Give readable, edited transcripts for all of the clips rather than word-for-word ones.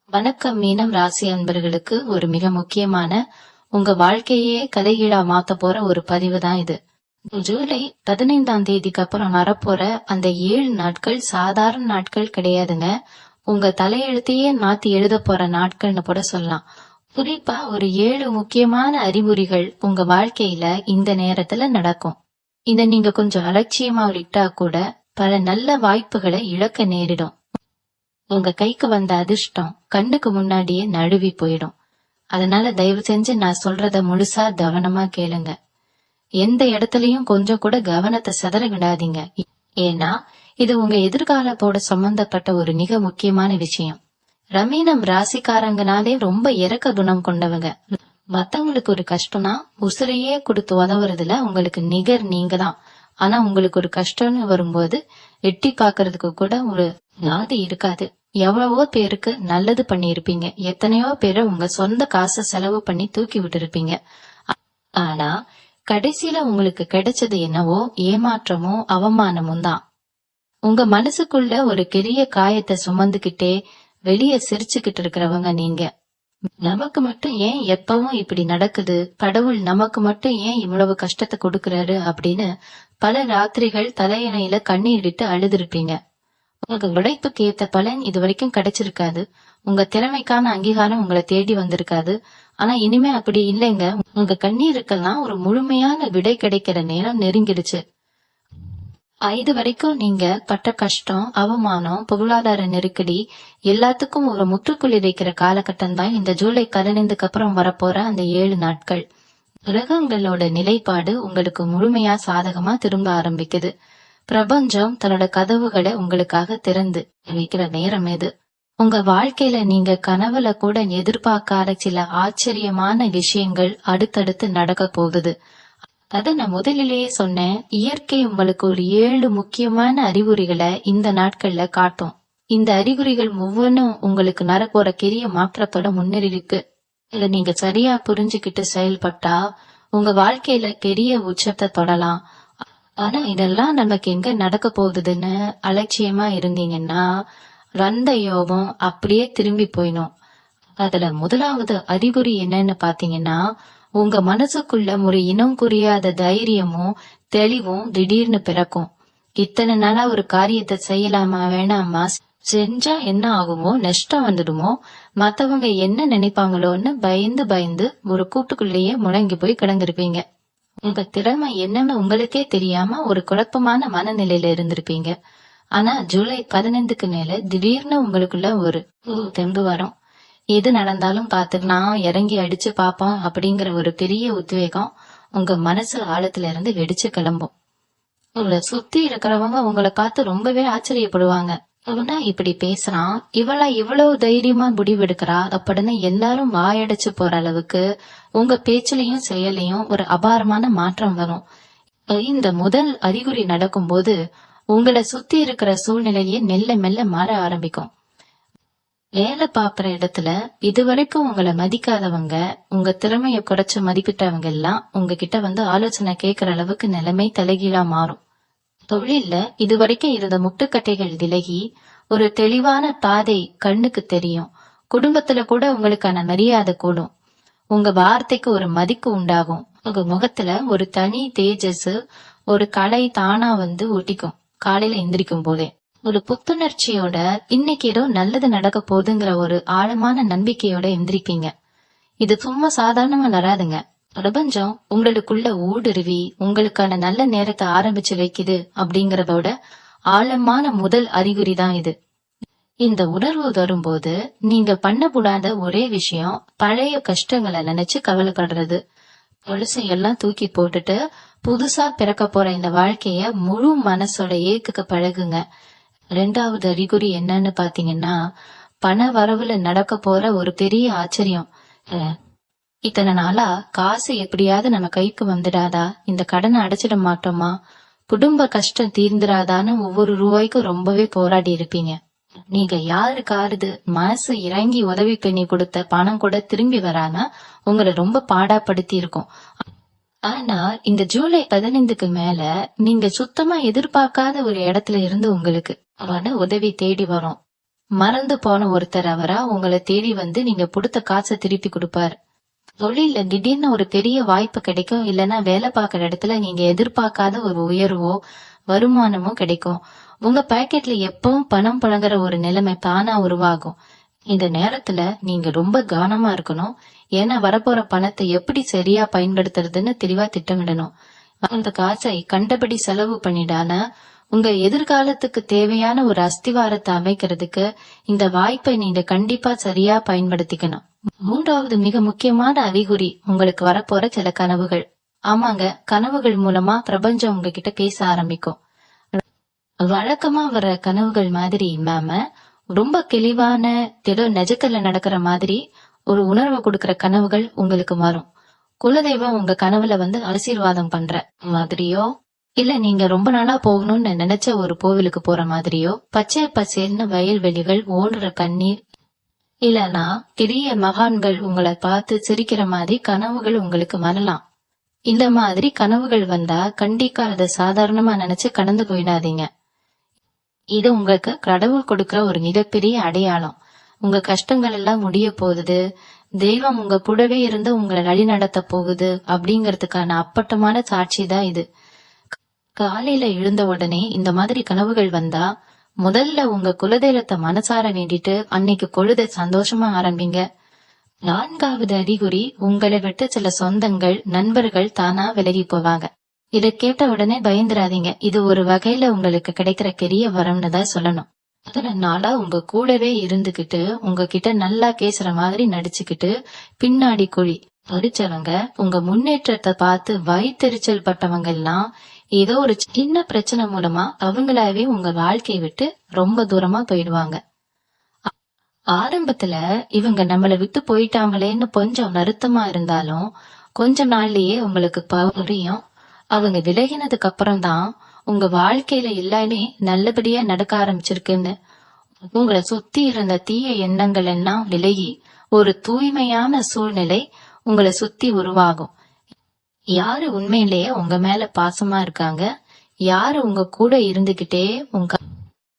வணக்கம் மீனம் ராசி அன்பர்களுக்கு ஒரு மிக முக்கியமான உங்க வாழ்க்கையே கலைகீழா மாத்த போற ஒரு பதிவு தான் இது. ஜூலை 15ஆம் தேதிக்கு அப்புறம் வரப்போற அந்த 7 நாட்கள் சாதாரண நாட்கள் கிடையாதுங்க. உங்க தலையெழுத்தையே மாத்தி எழுத போற நாட்கள்னு கூட சொல்லலாம். குறிப்பா ஒரு 7 முக்கியமான அறிகுறிகள் உங்க வாழ்க்கையில இந்த நேரத்துல நடக்கும். இத நீங்க கொஞ்சம் அலட்சியமா விட்டா கூட பல நல்ல வாய்ப்புகளை இழக்க நேரிடும். உங்க கைக்கு வந்த அதிர்ஷ்டம் கண்ணுக்கு முன்னாடியே நழுவி போயிடும். அதனால தயவு செஞ்சு நான் சொல்றத முழுசா கவனமா கேளுங்க. எந்த இடத்துலயும் கொஞ்சம் கூட கவனத்தை சிதற விடாதீங்க. ஏன்னா இது உங்க எதிர்காலத்தோட சம்பந்தப்பட்ட ஒரு மிக முக்கியமான விஷயம். ரமீனம் ராசிக்காரங்கனாலே ரொம்ப இரக்க குணம் கொண்டவங்க. மத்தவங்களுக்கு ஒரு கஷ்டம்னா உசுரையே கொடுத்து உதவுறதுல உங்களுக்கு நிகர் நீங்க தான். ஆனா உங்களுக்கு ஒரு கஷ்டம்னு வரும்போது எட்டி பாக்குறதுக்கு கூட ஒரு நாதி இருக்காது. எவ்வளவோ பேருக்கு நல்லது பண்ணிருப்பீங்க. எத்தனையோ பேரை உங்க சொந்த காசை செலவு பண்ணி தூக்கி விட்டு இருப்பீங்க. ஆனா கடைசியில உங்களுக்கு கிடைச்சது என்னவோ ஏமாற்றமோ அவமானமும் தான். உங்க மனசுக்குள்ள ஒரு பெரிய காயத்தை சுமந்துகிட்டே வெளிய சிரிச்சுக்கிட்டு இருக்கிறவங்க நீங்க. நமக்கு மட்டும் ஏன் எப்பவும் இப்படி நடக்குது, கடவுள் நமக்கு மட்டும் ஏன் இவ்வளவு கஷ்டத்தை கொடுக்கறாரு அப்படின்னு பல ராத்திரிகள் தலையணையில கண்ணீரிட்டு அழுதுருப்பீங்க. உங்க உழைப்புக்கு ஏத்த பலன் இது வரைக்கும் கிடைச்சிருக்காது. உங்க திறமைக்கான அங்கீகாரம் உங்களை தேடி வந்திருக்காது. ஆனா இனிமே அப்படி இல்லைங்க. உங்க கண்ணீருக்கெல்லாம் ஒரு முழுமையான விடை கிடைக்கிற நேரம் நெருங்கிடுச்சு. இது வரைக்கும் நீங்க பட்ட கஷ்டம், அவமானம், பொருளாதார நெருக்கடி எல்லாத்துக்கும் ஒரு முற்றுப்புள்ளி வைக்கிற காலகட்டம் தான் இந்த ஜூலை 15க்கு அப்புறம் வரப்போற அந்த 7 நாட்கள். கிரகங்களோட நிலைப்பாடு உங்களுக்கு முழுமையா சாதகமா திரும்ப ஆரம்பிக்குது. பிரபஞ்சம் தன்னோட கதவுகளை உங்களுக்காக திறந்து வைக்கிற நேரம் இது. உங்க வாழ்க்கையில நீங்க கனவுல கூட எதிர்பார்க்காத சில ஆச்சரியமான விஷயங்கள் அடுத்தடுத்து நடக்க போகுது. அத நான் முதலிலேயே சொன்னேன். இயற்கை உங்களுக்கு ஒரு 7 முக்கியமான அறிகுறிகளை இந்த நாட்கள்ல காட்டும். இந்த அறிகுறிகள் ஒவ்வொன்றும் உங்களுக்கு நடப்போற பெரிய மாற்றத்தோட முன்னேறிருக்கு. இத நீங்க சரியா புரிஞ்சுக்கிட்டு செயல்பட்டா உங்க வாழ்க்கையில பெரிய உச்சத்தை தொடலாம். ஆனா இதெல்லாம் நமக்கு எங்க நடக்க போகுதுன்னு அலட்சியமா இருந்தீங்கன்னா ரந்த யோகம் அப்படியே திரும்பி போயிடும். அதுல முதலாவது அறிகுறி என்னன்னு பாத்தீங்கன்னா, உங்க மனசுக்குள்ள ஒரு இனம் புரியாத தைரியமும் தெளிவும் திடீர்னு பிறக்கும். இத்தனை நாளா ஒரு காரியத்தை செய்யலாமா வேணாமா, செஞ்சா என்ன ஆகுமோ, நஷ்டம் வந்துடுமோ, மத்தவங்க என்ன நினைப்பாங்களோன்னு பயந்து பயந்து ஒரு கூட்டுக்குள்ளேயே முடங்கி போய் கிடந்திருப்பீங்க. உங்க திறமை என்னன்னு உங்களுக்கே தெரியாம ஒரு குழப்பமான மனநிலையில இருந்திருப்பீங்க. ஆனா ஜூலை 15க்கு மேல திடீர்னு உங்களுக்குள்ள ஒரு தெம்பு வரும். எது நடந்தாலும் பாத்துக்கலாம், இறங்கி அடிச்சு பாப்போம் அப்படிங்கிற ஒரு பெரிய உத்வேகம் உங்க மனசு ஆழத்துல இருந்து வெடிச்சு கிளம்பும். உங்களை சுத்தி இருக்கிறவங்க உங்களை பார்த்து ரொம்பவே ஆச்சரியப்படுவாங்க. இவனா இப்படி பேசுறான், இவளா இவ்வளவு தைரியமா முடிவெடுக்கிறா அப்படின்னு எல்லாரும் வாயடைச்சு போற அளவுக்கு உங்க பேச்சிலையும் செயலையும் ஒரு அபாரமான மாற்றம் வரும். இந்த முதல் அறிகுறி நடக்கும் போது உங்களை சுத்தி இருக்கிற சூழ்நிலையே மெல்ல மெல்ல மாற ஆரம்பிக்கும். வேலை பாக்குற இடத்துல இதுவரைக்கும் உங்களை மதிக்காதவங்க, உங்க திறமைய குறைச்சு மதிப்பிட்டவங்க எல்லாம் உங்ககிட்ட வந்து ஆலோசனை கேட்கிற அளவுக்கு நிலைமை தலைகீழா மாறும். தொழில்ல இதுவரைக்கும் இருந்த முட்டுக்கட்டைகள் விலகி ஒரு தெளிவான பாதை கண்ணுக்கு தெரியும். குடும்பத்துல கூட உங்களுக்கான மரியாதை கூடும். உங்க வார்த்தைக்கு ஒரு மதிப்பு உண்டாகும். உங்க முகத்துல ஒரு தனி தேஜஸ், ஒரு கலை தானா வந்து ஒட்டிக்கும். காலையில எந்திரிக்கும் போதே ஒரு புத்துணர்ச்சியோட இன்னைக்கு ஏதோ நல்லது நடக்க போகுதுங்கிற ஒரு ஆழமான நம்பிக்கையோட எந்திரிப்பீங்க. இது சும்மா சாதாரணமா வராதுங்க. பிரபஞ்சம் உங்களுக்குள்ள ஊடுருவி உங்களுக்கான நல்ல நேரத்தை ஆரம்பிச்சு வைக்குது அப்படிங்கறதோட ஆழமான முதல் அறிகுறி தான் இது. இந்த உணர்வு வரும்போது நீங்க பண்ணக்கூடாத ஒரே விஷயம் பழைய கஷ்டங்களை நினைச்சு கவலைப்படுறது. எல்லாம் தூக்கி போட்டுட்டு புதுசா பிறக்க போற இந்த வாழ்க்கைய முழு மனசோட ஏத்துக்க பழகுங்க. 2வது அறிகுறி என்னன்னு பாத்தீங்கன்னா, பண வரவுல நடக்க போற ஒரு பெரிய ஆச்சரியம். இத்தனை நாளா காசு எப்படியாவது நம்ம கைக்கு வந்துடாதா, இந்த கடனை அடைச்சிட மாட்டோமா, குடும்ப கஷ்டம் தீர்ந்துடாதான்னு ஒவ்வொரு ரூபாய்க்கும் ரொம்பவே போராடி இருப்பீங்க. நீங்க யாருக்காவது மனசு இறங்கி உதவி பண்ணி கொடுத்த பணம் கூட திரும்பி வராம உங்களை ரொம்ப பாடாப்படுத்தி இருக்கும். ஆனா இந்த ஜூலை 15க்கு மேல நீங்க சுத்தமா எதிர்பார்க்காத ஒரு இடத்துல இருந்து உங்களுக்கு உதவி தேடி வரும். மறந்து போன ஒருத்தர் அவரா உங்களை தேடி வந்து நீங்க கொடுத்த காசை திருப்பி கொடுப்பாரு. தொழில திடீர்னு ஒரு பெரிய வாய்ப்பு கிடைக்கும், இல்லைன்னா வேலை பார்க்கிற இடத்துல நீங்க எதிர்பார்க்காத ஒரு உயர்வோ வருமானமோ கிடைக்கும். உங்க பாக்கெட்ல எப்பவும் பணம் புழங்குற ஒரு நிலைமை தானா உருவாகும். இந்த நேரத்துல நீங்க ரொம்ப கவனமா இருக்கணும். ஏன்னா வரப்போற பணத்தை எப்படி சரியா பயன்படுத்துறதுன்னு தெளிவா திட்டமிடணும். அந்த காசை கண்டபடி செலவு பண்ணிடானா உங்க எதிர்காலத்துக்கு தேவையான ஒரு அஸ்திவாரத்தை அமைக்கிறதுக்கு இந்த வாய்ப்பை நீங்க கண்டிப்பா சரியா பயன்படுத்திக்கணும். மூன்றாவது மிக முக்கியமான அறிகுறி உங்களுக்கு வரப்போற சில கனவுகள். ஆமாங்க, கனவுகள் மூலமா பிரபஞ்சம் உங்ககிட்ட பேச ஆரம்பிக்கும். வழக்கமா வர கனவுகள் மாதிரி இல்லாம ரொம்ப தெளிவான ஏதோ நிஜத்துல நடக்கிற மாதிரி ஒரு உணர்வை கொடுக்கற கனவுகள் உங்களுக்கு வரும். குலதெய்வம் உங்க கனவுல வந்து ஆசீர்வாதம் பண்ற மாதிரியோ, இல்ல நீங்க ரொம்ப நாளா போகணும்னு நினைச்ச ஒரு கோவிலுக்கு போற மாதிரியோ, பச்சை பசேல்னு வயல்வெளிகள், ஓடுற கண்ணீர், இல்லனா பெரிய மகான்கள் உங்களை பார்த்து சிரிக்கிற மாதிரி கனவுகள் உங்களுக்கு வரலாம். இந்த மாதிரி கனவுகள் வந்தா கண்டிப்பா அதை சாதாரணமா நினைச்சு கடந்து போயிடாதீங்க. இது உங்களுக்கு கடவுள் கொடுக்கிற ஒரு மிகப்பெரிய அடையாளம். உங்க கஷ்டங்கள் எல்லாம் முடிய போகுது, தெய்வம் உங்க கூடவே இருந்து உங்களை வழி நடத்த போகுது அப்படிங்கறதுக்கான அப்பட்டமான சாட்சி தான் இது. காலையில எழுந்த உடனே இந்த மாதிரி கனவுகள் வந்தா முதல்ல உங்க குலதெய்வத்தை மனசார வேண்டிட்டு அன்னைக்கு பொழுத சந்தோஷமா ஆரம்பிங்க. நான்காவது அறிகுறி, உங்களை விட்டு சில சொந்தங்கள், நண்பர்கள் தானா விலகி போவாங்க. இதை கேட்ட உடனே பயந்துராதீங்க. இது ஒரு வகையில உங்களுக்கு கிடைக்கிற பெரிய வரம்னு தான் சொல்லணும். அதுல நாளா உங்க கூடவே இருந்துகிட்டு உங்ககிட்ட நல்லா பேசுற மாதிரி நடிச்சுக்கிட்டு பின்னாடி குழி படிச்சவங்க, உங்க முன்னேற்றத்தை பார்த்து வயிற்றெரிச்சல் பட்டவங்க எல்லாம் ஏதோ ஒரு சின்ன பிரச்சனை மூலமா அவங்களாவே உங்க வாழ்க்கையை விட்டு ரொம்ப தூரமா போயிடுவாங்க. ஆரம்பத்துல இவங்க நம்மளை விட்டு போயிட்டாங்களேன்னு கொஞ்சம் வருத்தமா இருந்தாலும் கொஞ்ச நாள்லயே உங்களுக்கு புரியும், அவங்க விலகினதுக்கு அப்புறம் தான் உங்க வாழ்க்கையில எல்லாமே நல்லபடியா நடக்க ஆரம்பிச்சிருக்குன்னு. உங்களை சுத்தி இருந்த தீய எண்ணங்கள் எல்லாம் விலகி ஒரு தூய்மையான சூழ்நிலை உங்களை சுத்தி உருவாகும். யாரு உண்மையிலேயே உங்க மேல பாசமா இருக்காங்க, யாரு உங்க கூட இருந்துகிட்டே உங்க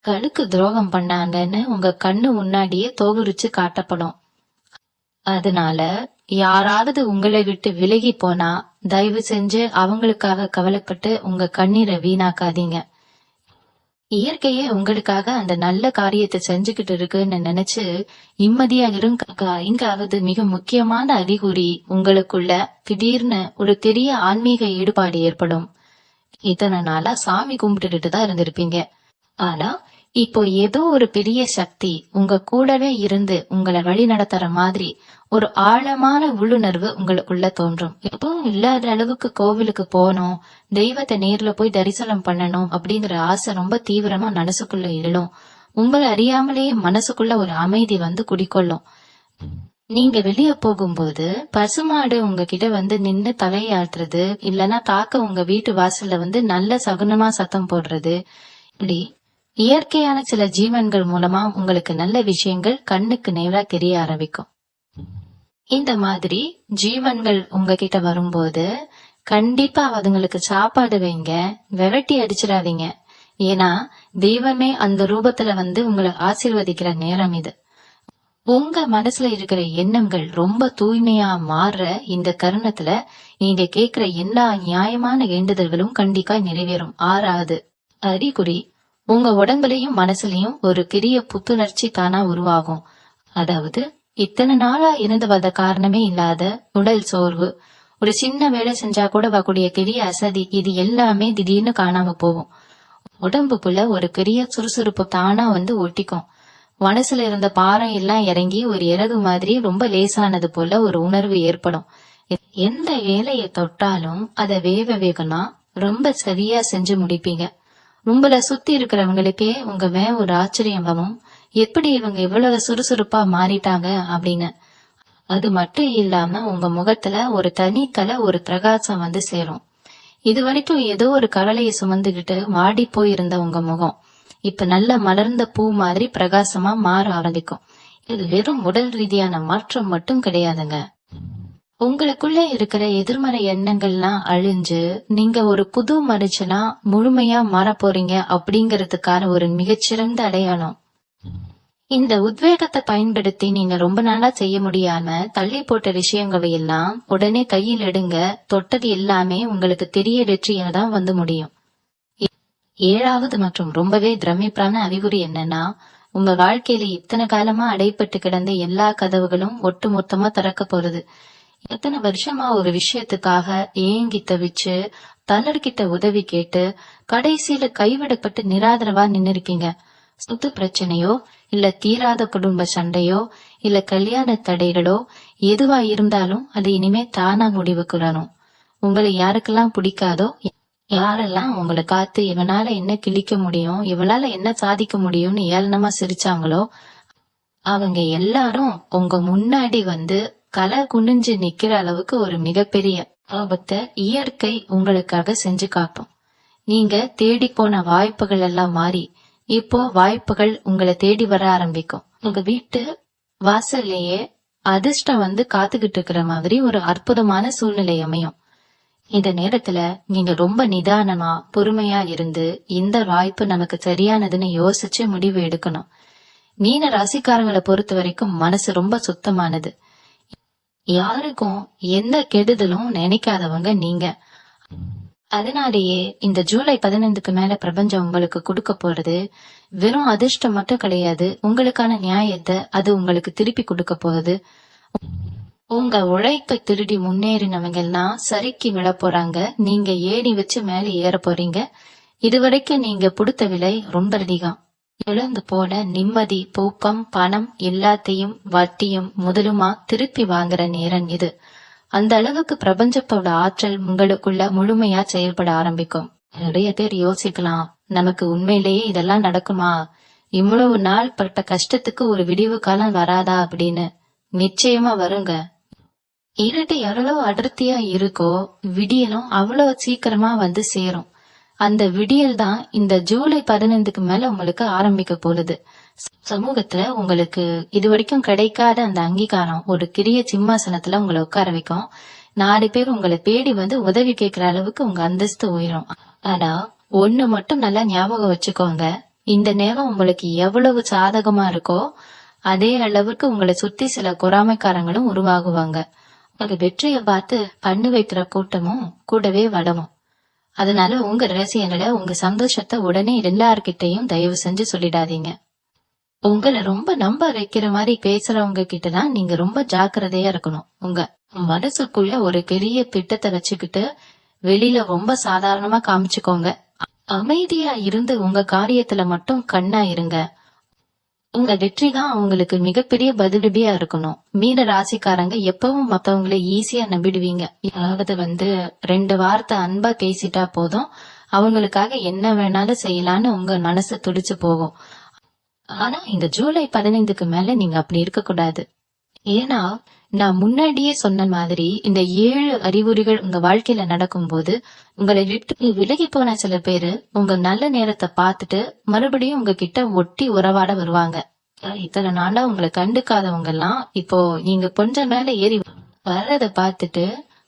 கழுக்கு துரோகம் பண்ணாங்கன்னு உங்க கண்ணு முன்னாடியே தோகுரிச்சு காட்டப்படும். அதனால யாராவது உங்களை விட்டு விலகி போனா தயவு செஞ்சு அவங்களுக்காக கவலைப்பட்டு உங்க கண்ணீரை வீணாக்காதீங்க. இயற்கையே உங்களுக்காக அந்த நல்ல காரியத்தை செஞ்சுக்கிட்டு இருக்குன்னு நினைச்சு நிம்மதியா இருங்க. ஐந்தாவது மிக முக்கியமான அறிகுறி, உங்களுக்குள்ள திடீர்னு ஒரு பெரிய ஆன்மீக ஈடுபாடு ஏற்படும். இத்தனை நாளா சாமி கும்பிட்டுட்டு தான் இருந்திருப்பீங்க. ஆனா இப்போ ஏதோ ஒரு பெரிய சக்தி உங்க கூடவே இருந்து உங்களை வழி நடத்துற மாதிரி ஒரு ஆழமான உள்ளுணர்வு உங்களுக்குள்ள தோன்றும். எப்பவும் இல்லாத அளவுக்கு கோவிலுக்கு போகணும், தெய்வத்தை நேர்ல போய் தரிசனம் பண்ணணும் அப்படிங்கிற ஆசை ரொம்ப தீவிரமா மனசுக்குள்ள எழும். உங்களை அறியாமலேயே மனசுக்குள்ள ஒரு அமைதி வந்து குடிக்கொள்ளும். நீங்க வெளியே போகும்போது பசுமாடு உங்ககிட்ட வந்து நின்னு தலையாட்டுறது, இல்லைன்னா காக்க உங்க வீட்டு வாசல்ல வந்து நல்ல சகுனமா சத்தம் போடுறது, இப்படி இயற்கையான சில ஜீவன்கள் மூலமா உங்களுக்கு நல்ல விஷயங்கள் கண்ணுக்கு நேரா தெரிய ஆரம்பிக்கும். இந்த மாதிரி ஜீவன்கள் உங்ககிட்ட வரும்போது கண்டிப்பா அதுங்களுக்கு சாப்பாடு வைங்க, விரட்டி அடிச்சிடாதீங்க. ஏன்னா தெய்வமே அந்த ரூபத்துல வந்து உங்களை ஆசீர்வதிக்கிற நேரம் இது. உங்க மனசுல இருக்கிற எண்ணங்கள் ரொம்ப தூய்மையா மாறுற இந்த தருணத்துல நீங்க கேக்குற எல்லா நியாயமான வேண்டுதல்களும் கண்டிப்பா நிறைவேறும். ஆறாவது அறிகுறி, உங்க உடம்புலயும் மனசுலயும் ஒரு பெரிய புத்துணர்ச்சி தானா உருவாகும். அதாவது இத்தனை நாளா இருந்து வந்த காரணமே இல்லாத உடல் சோர்வு, ஒரு சின்ன வேலை செஞ்சா கூட வரக்கூடிய பெரிய அசதி, இது எல்லாமே திடீர்னு காணாம போகும். உடம்புக்குள்ள ஒரு பெரிய சுறுசுறுப்பு தானா வந்து ஒட்டிக்கும். மனசுல இருந்த பாரம் எல்லாம் இறங்கி ஒரு இறகு மாதிரி ரொம்ப லேசானது போல ஒரு உணர்வு ஏற்படும். எந்த வேலையை தொட்டாலும் அதை வேகமா ரொம்ப சரியா செஞ்சு முடிப்பீங்க. உங்களை சுத்தி இருக்கிறவங்களுக்கே உங்க மேல ஒரு ஆச்சரியம் வரும், எப்படி இவங்க இவ்வளவு சுறுசுறுப்பா மாறிட்டாங்க அப்படின்னு. அது மட்டும் இல்லாம உங்க முகத்துல ஒரு தனிக்கலை, ஒரு பிரகாசம் வந்து சேரும். இது வரைக்கும் ஏதோ ஒரு கவலையை சுமந்துகிட்டு வாடி போயிருந்த உங்க முகம் இப்ப நல்ல மலர்ந்த பூ மாதிரி பிரகாசமா மாற ஆரம்பிக்கும். இது வெறும் உடல் ரீதியான மாற்றம் மட்டும் கிடையாதுங்க. உங்களுக்குள்ள இருக்கிற எதிர்மறை எண்ணங்கள்லாம் அழிஞ்சு நீங்க ஒரு புது மனுஷனா முழுமையா மாற போறீங்க அப்படிங்கறதுக்கான ஒரு மிகச்சிறந்த அடையாளம். இந்த உத்வேகத்தை பயன்படுத்தி நீங்க ரொம்ப நாளா செய்ய முடியாம தள்ளி போட்ட விஷயங்களை எல்லாம் உடனே கையில் எடுங்க. தொட்டது எல்லாமே உங்களுக்கு பெரிய வெற்றியா தான் வந்து முடியும். ஏழாவது மற்றும் ரொம்பவே பிரமிப்பான அறிகுறி என்னன்னா, உங்க வாழ்க்கையில இத்தனை காலமா அடைப்பட்டு கிடந்த எல்லா கதவுகளும் ஒட்டு மொத்தமா திறக்க போறது. எத்தனை வருஷமா ஒரு விஷயத்துக்காக ஏங்கி தவிச்சு தலர்கிட்ட உதவி கேட்டு கடைசியில கைவிடப்பட்டு நிராதரவா நின்னு இருக்கீங்க. சொத்து பிரச்சனையோ இல்ல தீராத குடும்ப சண்டையோ இல்ல கல்யாண தடைகளோ எதுவா இருந்தாலும் அது இனிமே தானா முடிவுக்கு வரணும். உங்களை யாருக்கெல்லாம் பிடிக்காதோ, யாரெல்லாம் உங்களை காத்து இவனால என்ன கிழிக்க முடியும், இவனால என்ன சாதிக்க முடியும்னு ஏளனமா சிரிச்சாங்களோ அவங்க எல்லாரும் உங்க முன்னாடி வந்து கலை குனிஞ்சு நிக்கிற அளவுக்கு ஒரு மிகப்பெரிய ஆபத்தை இயற்கை உங்களுக்காக செஞ்சு காட்டும். நீங்க தேடி போன வாய்ப்புகள் எல்லாம் மாறி இப்போ வாய்ப்புகள் உங்களை தேடி வர ஆரம்பிக்கும். உங்க வீட்டு வாசல்லையே அதிர்ஷ்டம் வந்து காத்துக்கிட்டு இருக்கிற மாதிரி ஒரு அற்புதமான சூழ்நிலை அமையும். இந்த நேரத்துல நீங்க ரொம்ப நிதானமா பொறுமையா இருந்து இந்த வாய்ப்பு நமக்கு சரியானதுன்னு யோசிச்சு முடிவு எடுக்கணும். மீன ராசிக்காரங்களை பொறுத்த வரைக்கும் மனசு ரொம்ப சுத்தமானது. யாருக்கும் எந்த கெடுதலும் நினைக்காதவங்க நீங்க. அதனாலேயே இந்த ஜூலை 15க்கு மேல பிரபஞ்சம் உங்களுக்கு கொடுக்க போறது வெறும் அதிர்ஷ்டம் மட்டும் கிடையாது, உங்களுக்கான நியாயத்தை அது உங்களுக்கு திருப்பி கொடுக்க போகுது. உங்க உழைப்பை திருடி முன்னேறினவங்க எல்லாம் சறுக்கி விழ போறாங்க. நீங்க ஏணி வச்சு மேல ஏற போறீங்க. இதுவரைக்கும் நீங்க கொடுத்த விலை ரொம்ப அதிகம். இழந்து போன நிம்மதி, தூக்கம், பணம் எல்லாத்தையும் வட்டியும் முதலுமா திருப்பி வாங்குற நேரம் இது. அந்த அளவுக்கு பிரபஞ்சத்தோட ஆற்றல் உங்களுக்குள்ள முழுமையா செயல்பட ஆரம்பிக்கும். நிறைய பேர் யோசிக்கலாம், நமக்கு உண்மையிலேயே இதெல்லாம் நடக்குமா, இவ்வளவு நாள் பட்ட கஷ்டத்துக்கு ஒரு விடிவு காலம் வராதா அப்படின்னு. நிச்சயமா வருங்க. இருட்டு எவ்வளவு அடர்த்தியா இருக்கோ விடியலும் அவ்வளவு சீக்கிரமா வந்து சேரும். அந்த விடியல் தான் இந்த ஜூலை 15க்கு மேல உங்களுக்கு ஆரம்பிக்க போகுது. சமூகத்துல உங்களுக்கு இது வரைக்கும் கிடைக்காத அந்த அங்கீகாரம் ஒரு கிரிய சிம்மாசனத்துல உங்களை உட்கார வைக்கும். 4 பேர் உங்களை தேடி வந்து உதவி கேட்கிற அளவுக்கு உங்க அந்தஸ்து உயரும். ஆனா ஒண்ணு மட்டும் நல்லா ஞாபகம் வச்சுக்கோங்க, இந்த நேரம் உங்களுக்கு எவ்வளவு சாதகமா இருக்கோ அதே அளவுக்கு உங்களை சுத்தி சில பொறாமைக்காரங்களும் உருவாகுவாங்க. உங்க வெற்றியை பார்த்து பண்ணு வைக்கிற கூட்டமும் கூடவே வளமும். அதனால உங்க ரகசியங்களை, உங்க சந்தோஷத்தை உடனே எல்லார்கிட்டையும் தயவு செஞ்சு சொல்லிடாதீங்க. உங்களை ரொம்ப நம்ப வைக்கிற மாதிரி பேசுறவங்க கிட்டதான் நீங்க ரொம்ப ஜாக்கிரதையா இருக்கணும். உங்க மனசுக்குள்ள ஒரு பெரிய திட்டத்தை வச்சுக்கிட்டு வெளியில ரொம்ப சாதாரணமா காமிச்சுக்கோங்க. அமைதியா இருந்து உங்க காரியத்துல மட்டும் கண்ணா இருங்க. உங்க வெற்றி தான் அவங்களுக்கு மிகப்பெரிய பதிலடியா இருக்கணும். மீன ராசிக்காரங்க எப்பவும் மத்தவங்களை ஈஸியா நம்பிடுவீங்க. யாராவது வந்து 2 வார்த்தை அன்பா பேசிட்டா போதும், அவங்களுக்காக என்ன வேணாலும் செய்யலான்னு உங்க மனசு துடிச்சு போகும். ஆனா இந்த ஜூலை 15க்கு மேல நீங்க அப்படி இருக்க கூடாது. ஏன்னா நான் முன்னாடியே சொன்ன மாதிரி இந்த 7 அறிகுறிகள் உங்க வாழ்க்கையில நடக்கும் போது உங்களை விட்டு விலகி போன சில பேரு உங்க நல்ல நேரத்தை பார்த்துட்டு மறுபடியும் உங்ககிட்ட ஒட்டி உறவாட வருவாங்க. இத்தனை நாளா உங்களை கண்டுக்காதவங்க எல்லாம் இப்போ நீங்க கொஞ்சம் மேல ஏறி வர்றத பார்த்துட்டு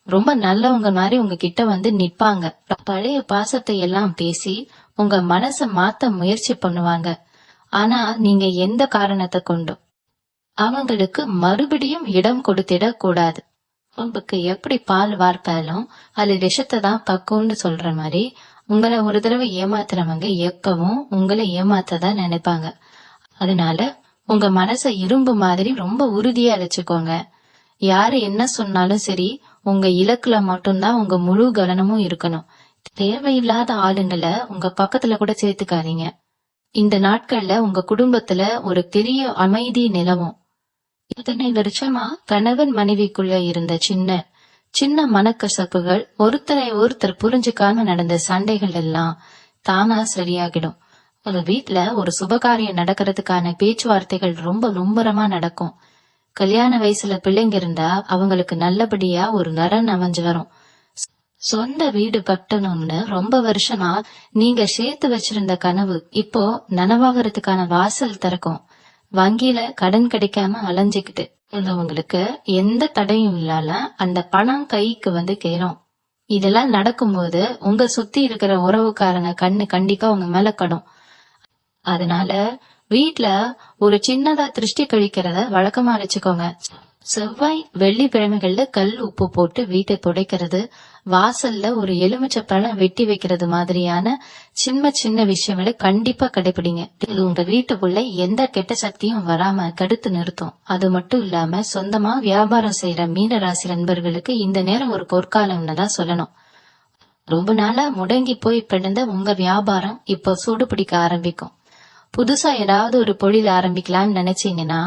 ரொம்ப நல்லவங்க மாதிரி உங்ககிட்ட வந்து நிப்பாங்க. பழைய பாசத்தை எல்லாம் பேசி உங்க மனசை மாத்த முயற்சி பண்ணுவாங்க. ஆனா நீங்க எந்த காரணத்தை கொண்டும் அவங்களுக்கு மறுபடியும் இடம் கொடுத்திடக் கூடாது. உங்க எப்படி பால் வார்த்தாலும் அது விஷத்தை தான் பக்கும்னு சொல்ற மாதிரி உங்களை ஒரு தடவை ஏமாத்துறவங்க எப்பவும் உங்களை ஏமாத்ததான் நினைப்பாங்க. அதனால உங்க மனச இரும்பு மாதிரி ரொம்ப உறுதியா வச்சுக்கோங்க. யாரு என்ன சொன்னாலும் சரி, உங்க இலக்குல மட்டும்தான் உங்க முழு கவனமும் இருக்கணும். தேவையில்லாத ஆளுங்களை உங்க பக்கத்துல கூட சேர்த்துக்காதீங்க. இந்த நாட்கள்ல உங்க குடும்பத்துல ஒரு பெரிய அமைதி நிலவும். இத்தனை வருஷமா கணவன் மனைவிக்குள்ள இருந்த சின்ன சின்ன மனக்கசப்புகள், ஒருத்தரை ஒருத்தர் புரிஞ்சுக்காம நடந்த சண்டைகள் எல்லாம் தானா சரியாகிடும். உங்க வீட்டுல ஒரு சுபகாரியம் நடக்கிறதுக்கான பேச்சுவார்த்தைகள் ரொம்ப மும்முரமா நடக்கும். கல்யாண வயசுல பிள்ளைங்க இருந்தா அவங்களுக்கு நல்லபடியா ஒரு நரன் அமைஞ்சு வரும். சொந்த வீடு கட்டணும்னு ரொம்ப வருஷமா நீங்க சேர்த்து வச்சிருந்த கனவு இப்போ நனவாகிறதுக்கான வாசல் திறக்கும். வங்கியில கடன் கிடைக்காம அலைஞ்சுக்கிட்டு இருந்தவங்களுக்கு எந்த தடையும் இல்லாம அந்த பணம் கைக்கு வந்து கேரும். இதெல்லாம் நடக்கும்போது உங்க சுத்தி இருக்கிற உறவுக்காரங்க கண்ணு கண்டிப்பா உங்க மேல கடும். அதனால வீட்ல ஒரு சின்னதா திருஷ்டி கழிக்கிறத வழக்கமா வச்சுக்கோங்க. செவ்வாய் வெள்ளிக்கிழமைகள்ல கல் உப்பு போட்டு வீட்டை துடைக்கிறது, வாசல்ல ஒரு எலுமிச்சை பழம் வெட்டி வைக்கிறது மாதிரியான சின்ன சின்ன விஷயங்களை கண்டிப்பா கடைபிடிங்க. இது உங்க வீட்டுக்குள்ள எந்த கெட்ட சக்தியும் வராம தடுத்து நிறுத்தும். அது மட்டும் இல்லாம சொந்தமா வியாபாரம் செய்யற மீனராசி நண்பர்களுக்கு இந்த நேரம் ஒரு பொற்காலம்னு தான் சொல்லணும். ரொம்ப நாளா முடங்கி போய் பிறந்த உங்க வியாபாரம் இப்போ சூடு பிடிக்க ஆரம்பிக்கும். புதுசா ஏதாவது ஒரு தொழில் ஆரம்பிக்கலாம்னு நினைச்சீங்கன்னா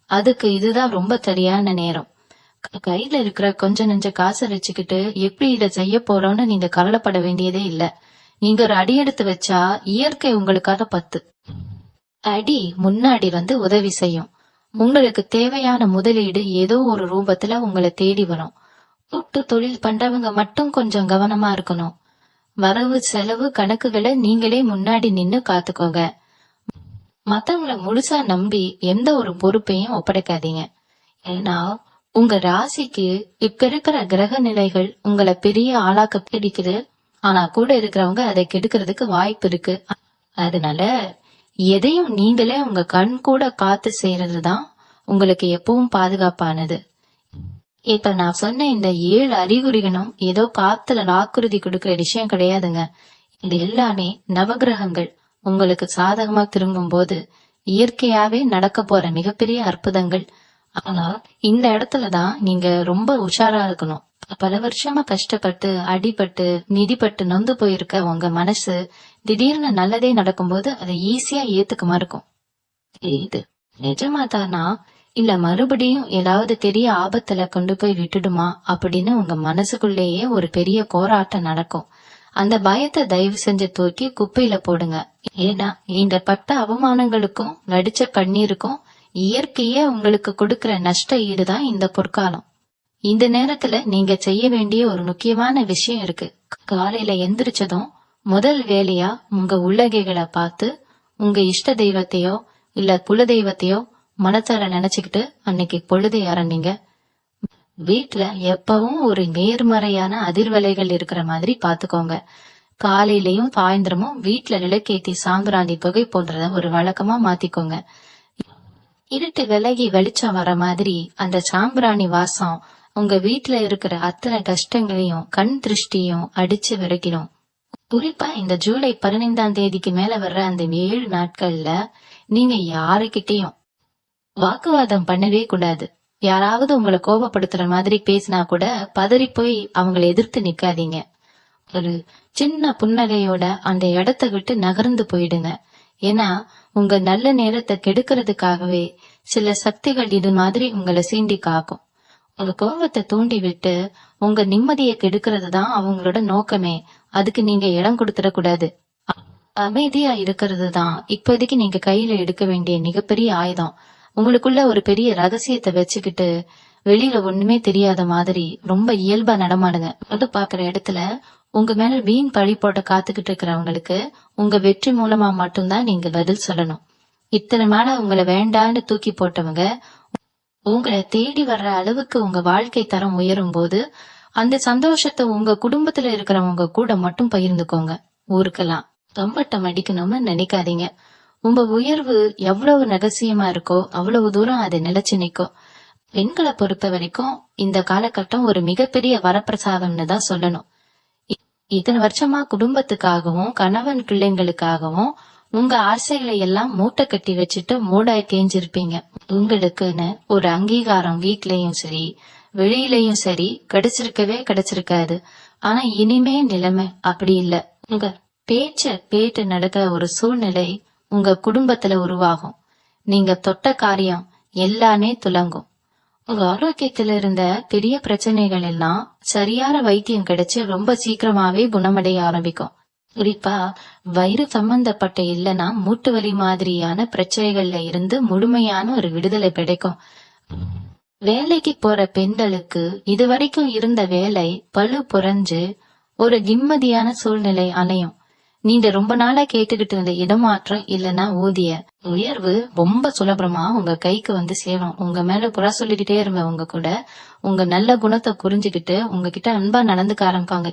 அதுக்கு இதுதான் ரொம்ப சரியான நேரம். கையில இருக்கிற கொஞ்ச நெஞ்ச காசை வச்சுக்கிட்டு எப்படி இத செய்ய போறோம்னு நீங்க கவலைப்பட வேண்டியதே இல்ல. நீங்க ஒரு அடி எடுத்து வச்சா இயற்கை உங்களுக்காக 10 அடி முன்னாடி வந்து உதவி செய்யும். உங்களுக்கு தேவையான முதலீடு ஏதோ ஒரு ரூபத்துல உங்களை தேடி வரும். கூட்டு தொழில் பண்றவங்க மட்டும் கொஞ்சம் கவனமா இருக்கணும். வரவு செலவு கணக்குகளை நீங்களே முன்னாடி நின்னு காத்துக்கோங்க. மத்தவங்களை முழுசா நம்பி எந்த ஒரு பொறுப்பையும் ஒப்படைக்காதீங்க. ஏன்னா உங்க ராசிக்கு இப்ப இருக்கிற கிரக நிலைகள் உங்களை பெரிய ஆளாக்க பிடிக்குது. ஆனா கூட இருக்கிறவங்க அதை கெடுக்கிறதுக்கு வாய்ப்பு இருக்கு. அதனால எதையும் நீங்களே உங்க கண் கூட காத்து செய்யறதுதான் உங்களுக்கு எப்பவும் பாதுகாப்பானது. இப்ப நான் சொன்ன இந்த 7 அறிகுறிகளும் ஏதோ காத்துல வாக்குறுதி கொடுக்கிற விஷயம் கிடையாதுங்க. இது எல்லாமே நவகிரகங்கள் உங்களுக்கு சாதகமா திரும்பும் போது இயற்கையாவே நடக்க போற மிகப்பெரிய அற்புதங்கள். ஆனா இந்த இடத்துலதான் நீங்க ரொம்ப உஷாரா இருக்கணும். பல வருஷமா கஷ்டப்பட்டு அடிபட்டு மிதிப்பட்டு நொந்து போயிருக்க உங்க மனசு திடீர்னு நல்லதே நடக்கும்போது அதை ஈஸியா ஏத்துக்க மறுக்கும். இது நிஜமா தானா இல்ல மறுபடியும் ஏதாவது பெரிய ஆபத்துல கொண்டு போய் விட்டுடுமா அப்படின்னு உங்க மனசுக்குள்ளேயே ஒரு பெரிய போராட்டம் நடக்கும். அந்த பயத்தை தயவு செஞ்சு தூக்கி குப்பையில போடுங்க. ஏன்னா இந்த பட்ட அவமானங்களுக்கும் நடிச்ச கண்ணீருக்கும் இயற்கையே உங்களுக்கு கொடுக்கிற நஷ்ட ஈடுதான் இந்த பொற்காலம். இந்த நேரத்துல நீங்க செய்ய வேண்டிய ஒரு முக்கியமான விஷயம் இருக்கு. காலையில எந்திரிச்சதும் முதல் வேலையா உங்க உள்ளகைகளை பார்த்து உங்க இஷ்ட தெய்வத்தையோ இல்ல குல தெய்வத்தையோ மனசார நினைச்சுக்கிட்டு அன்னைக்கு பொழுதை ஆரம்பிங்க. வீட்டுல எப்பவும் ஒரு நேர்மறையான அதிர்வலைகள் இருக்கிற மாதிரி பாத்துக்கோங்க. காலையிலயும் சாயந்தரமும் வீட்டுல விளக்கேத்தி சாம்பிராணி புகை போன்றத ஒரு வழக்கமா மாத்திக்கோங்க. இருட்டு விலகி வெளிச்சம் வர மாதிரி அந்த சாம்பிராணி வாசம் உங்க வீட்டுல இருக்கிற அத்தனை கஷ்டங்களையும் கண் திருஷ்டியும் அடிச்சு விரட்டிடும். குறிப்பா இந்த ஜூலை 15ஆம் தேதிக்கு மேல வர்ற அந்த 7 நாட்கள்ல நீங்க யாருக்கிட்டையும் வாக்குவாதம் பண்ணவே கூடாது. யாராவது உங்களை கோபப்படுத்துற மாதிரி பேசினா கூட பதறி போய் அவங்களை எதிர்த்து நிக்காதீங்க. ஒரு சின்ன புன்னகையோட அந்த இடத்தை விட்டு நகர்ந்து போயிடுங்க. ஏன்னா உங்க நல்ல நேரத்தை கெடுக்கிறதுக்காகவே சில சக்திகள் இது மாதிரி உங்களை சீண்டி காக்கும். உங்க கோபத்தை தூண்டி விட்டு உங்க நிம்மதியை கெடுக்கிறது தான் அவங்களோட நோக்கமே. அதுக்கு நீங்க இடம் கொடுத்துடக்கூடாது. அமைதியா இருக்கிறது தான் இப்போதைக்கு நீங்க கையில எடுக்க வேண்டிய மிகப்பெரிய ஆயுதம். உங்களுக்குள்ள ஒரு பெரிய ரகசியத்தை வச்சுக்கிட்டு வெளியில ஒண்ணுமே தெரியாத மாதிரி ரொம்ப இயல்பா நடமாடுங்க. அது பாக்குற இடத்துல உங்க மேல வீண் பழி போட்ட காத்துக்கிட்டு இருக்கிறவங்களுக்கு உங்க வெற்றி மூலமா மட்டும்தான் நீங்க பதில் சொல்லணும். இத்தனை நாளா உங்களை வேண்டான்னு தூக்கி போட்டவங்க உங்களை தேடி வர்ற அளவுக்கு உங்க வாழ்க்கை தரம் உயரும் போது அந்த சந்தோஷத்தை உங்க குடும்பத்துல இருக்கிறவங்க கூட மட்டும் பகிர்ந்துக்கோங்க. ஊருக்கெல்லாம் கம்பட்டம் அடிக்கணும்னு நினைக்காதீங்க. உங்க உயர்வு எவ்வளவு ரகசியமா இருக்கோ அவ்வளவு தூரம் அது நிலைச்சு நிற்கும். பெண்களை பொறுத்த வரைக்கும் இந்த காலகட்டம் ஒரு மிகப்பெரிய வரப்பிரசாதம்னு தான் சொல்லணும். இத்தனை வருஷமா குடும்பத்துக்காகவும் கணவன் பிள்ளைங்களுக்காகவும் உங்க ஆசைகளை எல்லாம் மூட்டை கட்டி வச்சுட்டு மூடாய் தேஞ்சிருப்பீங்க. உங்களுக்குன்னு ஒரு அங்கீகாரம் வீட்லயும் சரி வெளியிலயும் சரி கிடைச்சிருக்காது. ஆனா இனிமே நிலைமை அப்படி இல்ல. உங்க பேச்ச கேட்டு நடக்கிற ஒரு சூழ்நிலை உங்க குடும்பத்துல உருவாகும். நீங்க தொட்ட காரியம் எல்லாமே துலங்கும். உங்க ஆரோக்கியத்துல இருந்த பெரிய பிரச்சனைகள் எல்லாம் சரியான வைத்தியம் கிடைச்சு ரொம்ப சீக்கிரமாவே குணமடைய ஆரம்பிக்கும். குறிப்பா வயிறு சம்பந்தப்பட்ட இல்லைன்னா மூட்டு வலி மாதிரியான பிரச்சனைகள்ல இருந்து முழுமையான ஒரு விடுதலை கிடைக்கும். வேலைக்கு போற பெண்களுக்கு இதுவரைக்கும் இருந்த வேலை பளு புரஞ்சு ஒரு நிம்மதியான சூழ்நிலை அமையும். நீங்க ரொம்ப நாளா கேட்டுக்கிட்டு இருந்த இடமாற்றம் இல்லைன்னா ஊதிய உயர்வு ரொம்ப சுலபமா உங்க கைக்கு வந்து சேரும். உங்க மேல புற சொல்லிக்கிட்டே இருந்தவங்க கூட உங்க நல்ல குணத்தை புரிஞ்சுக்கிட்டு உங்ககிட்ட அன்பா நடந்துக்க ஆரம்பிப்பாங்க.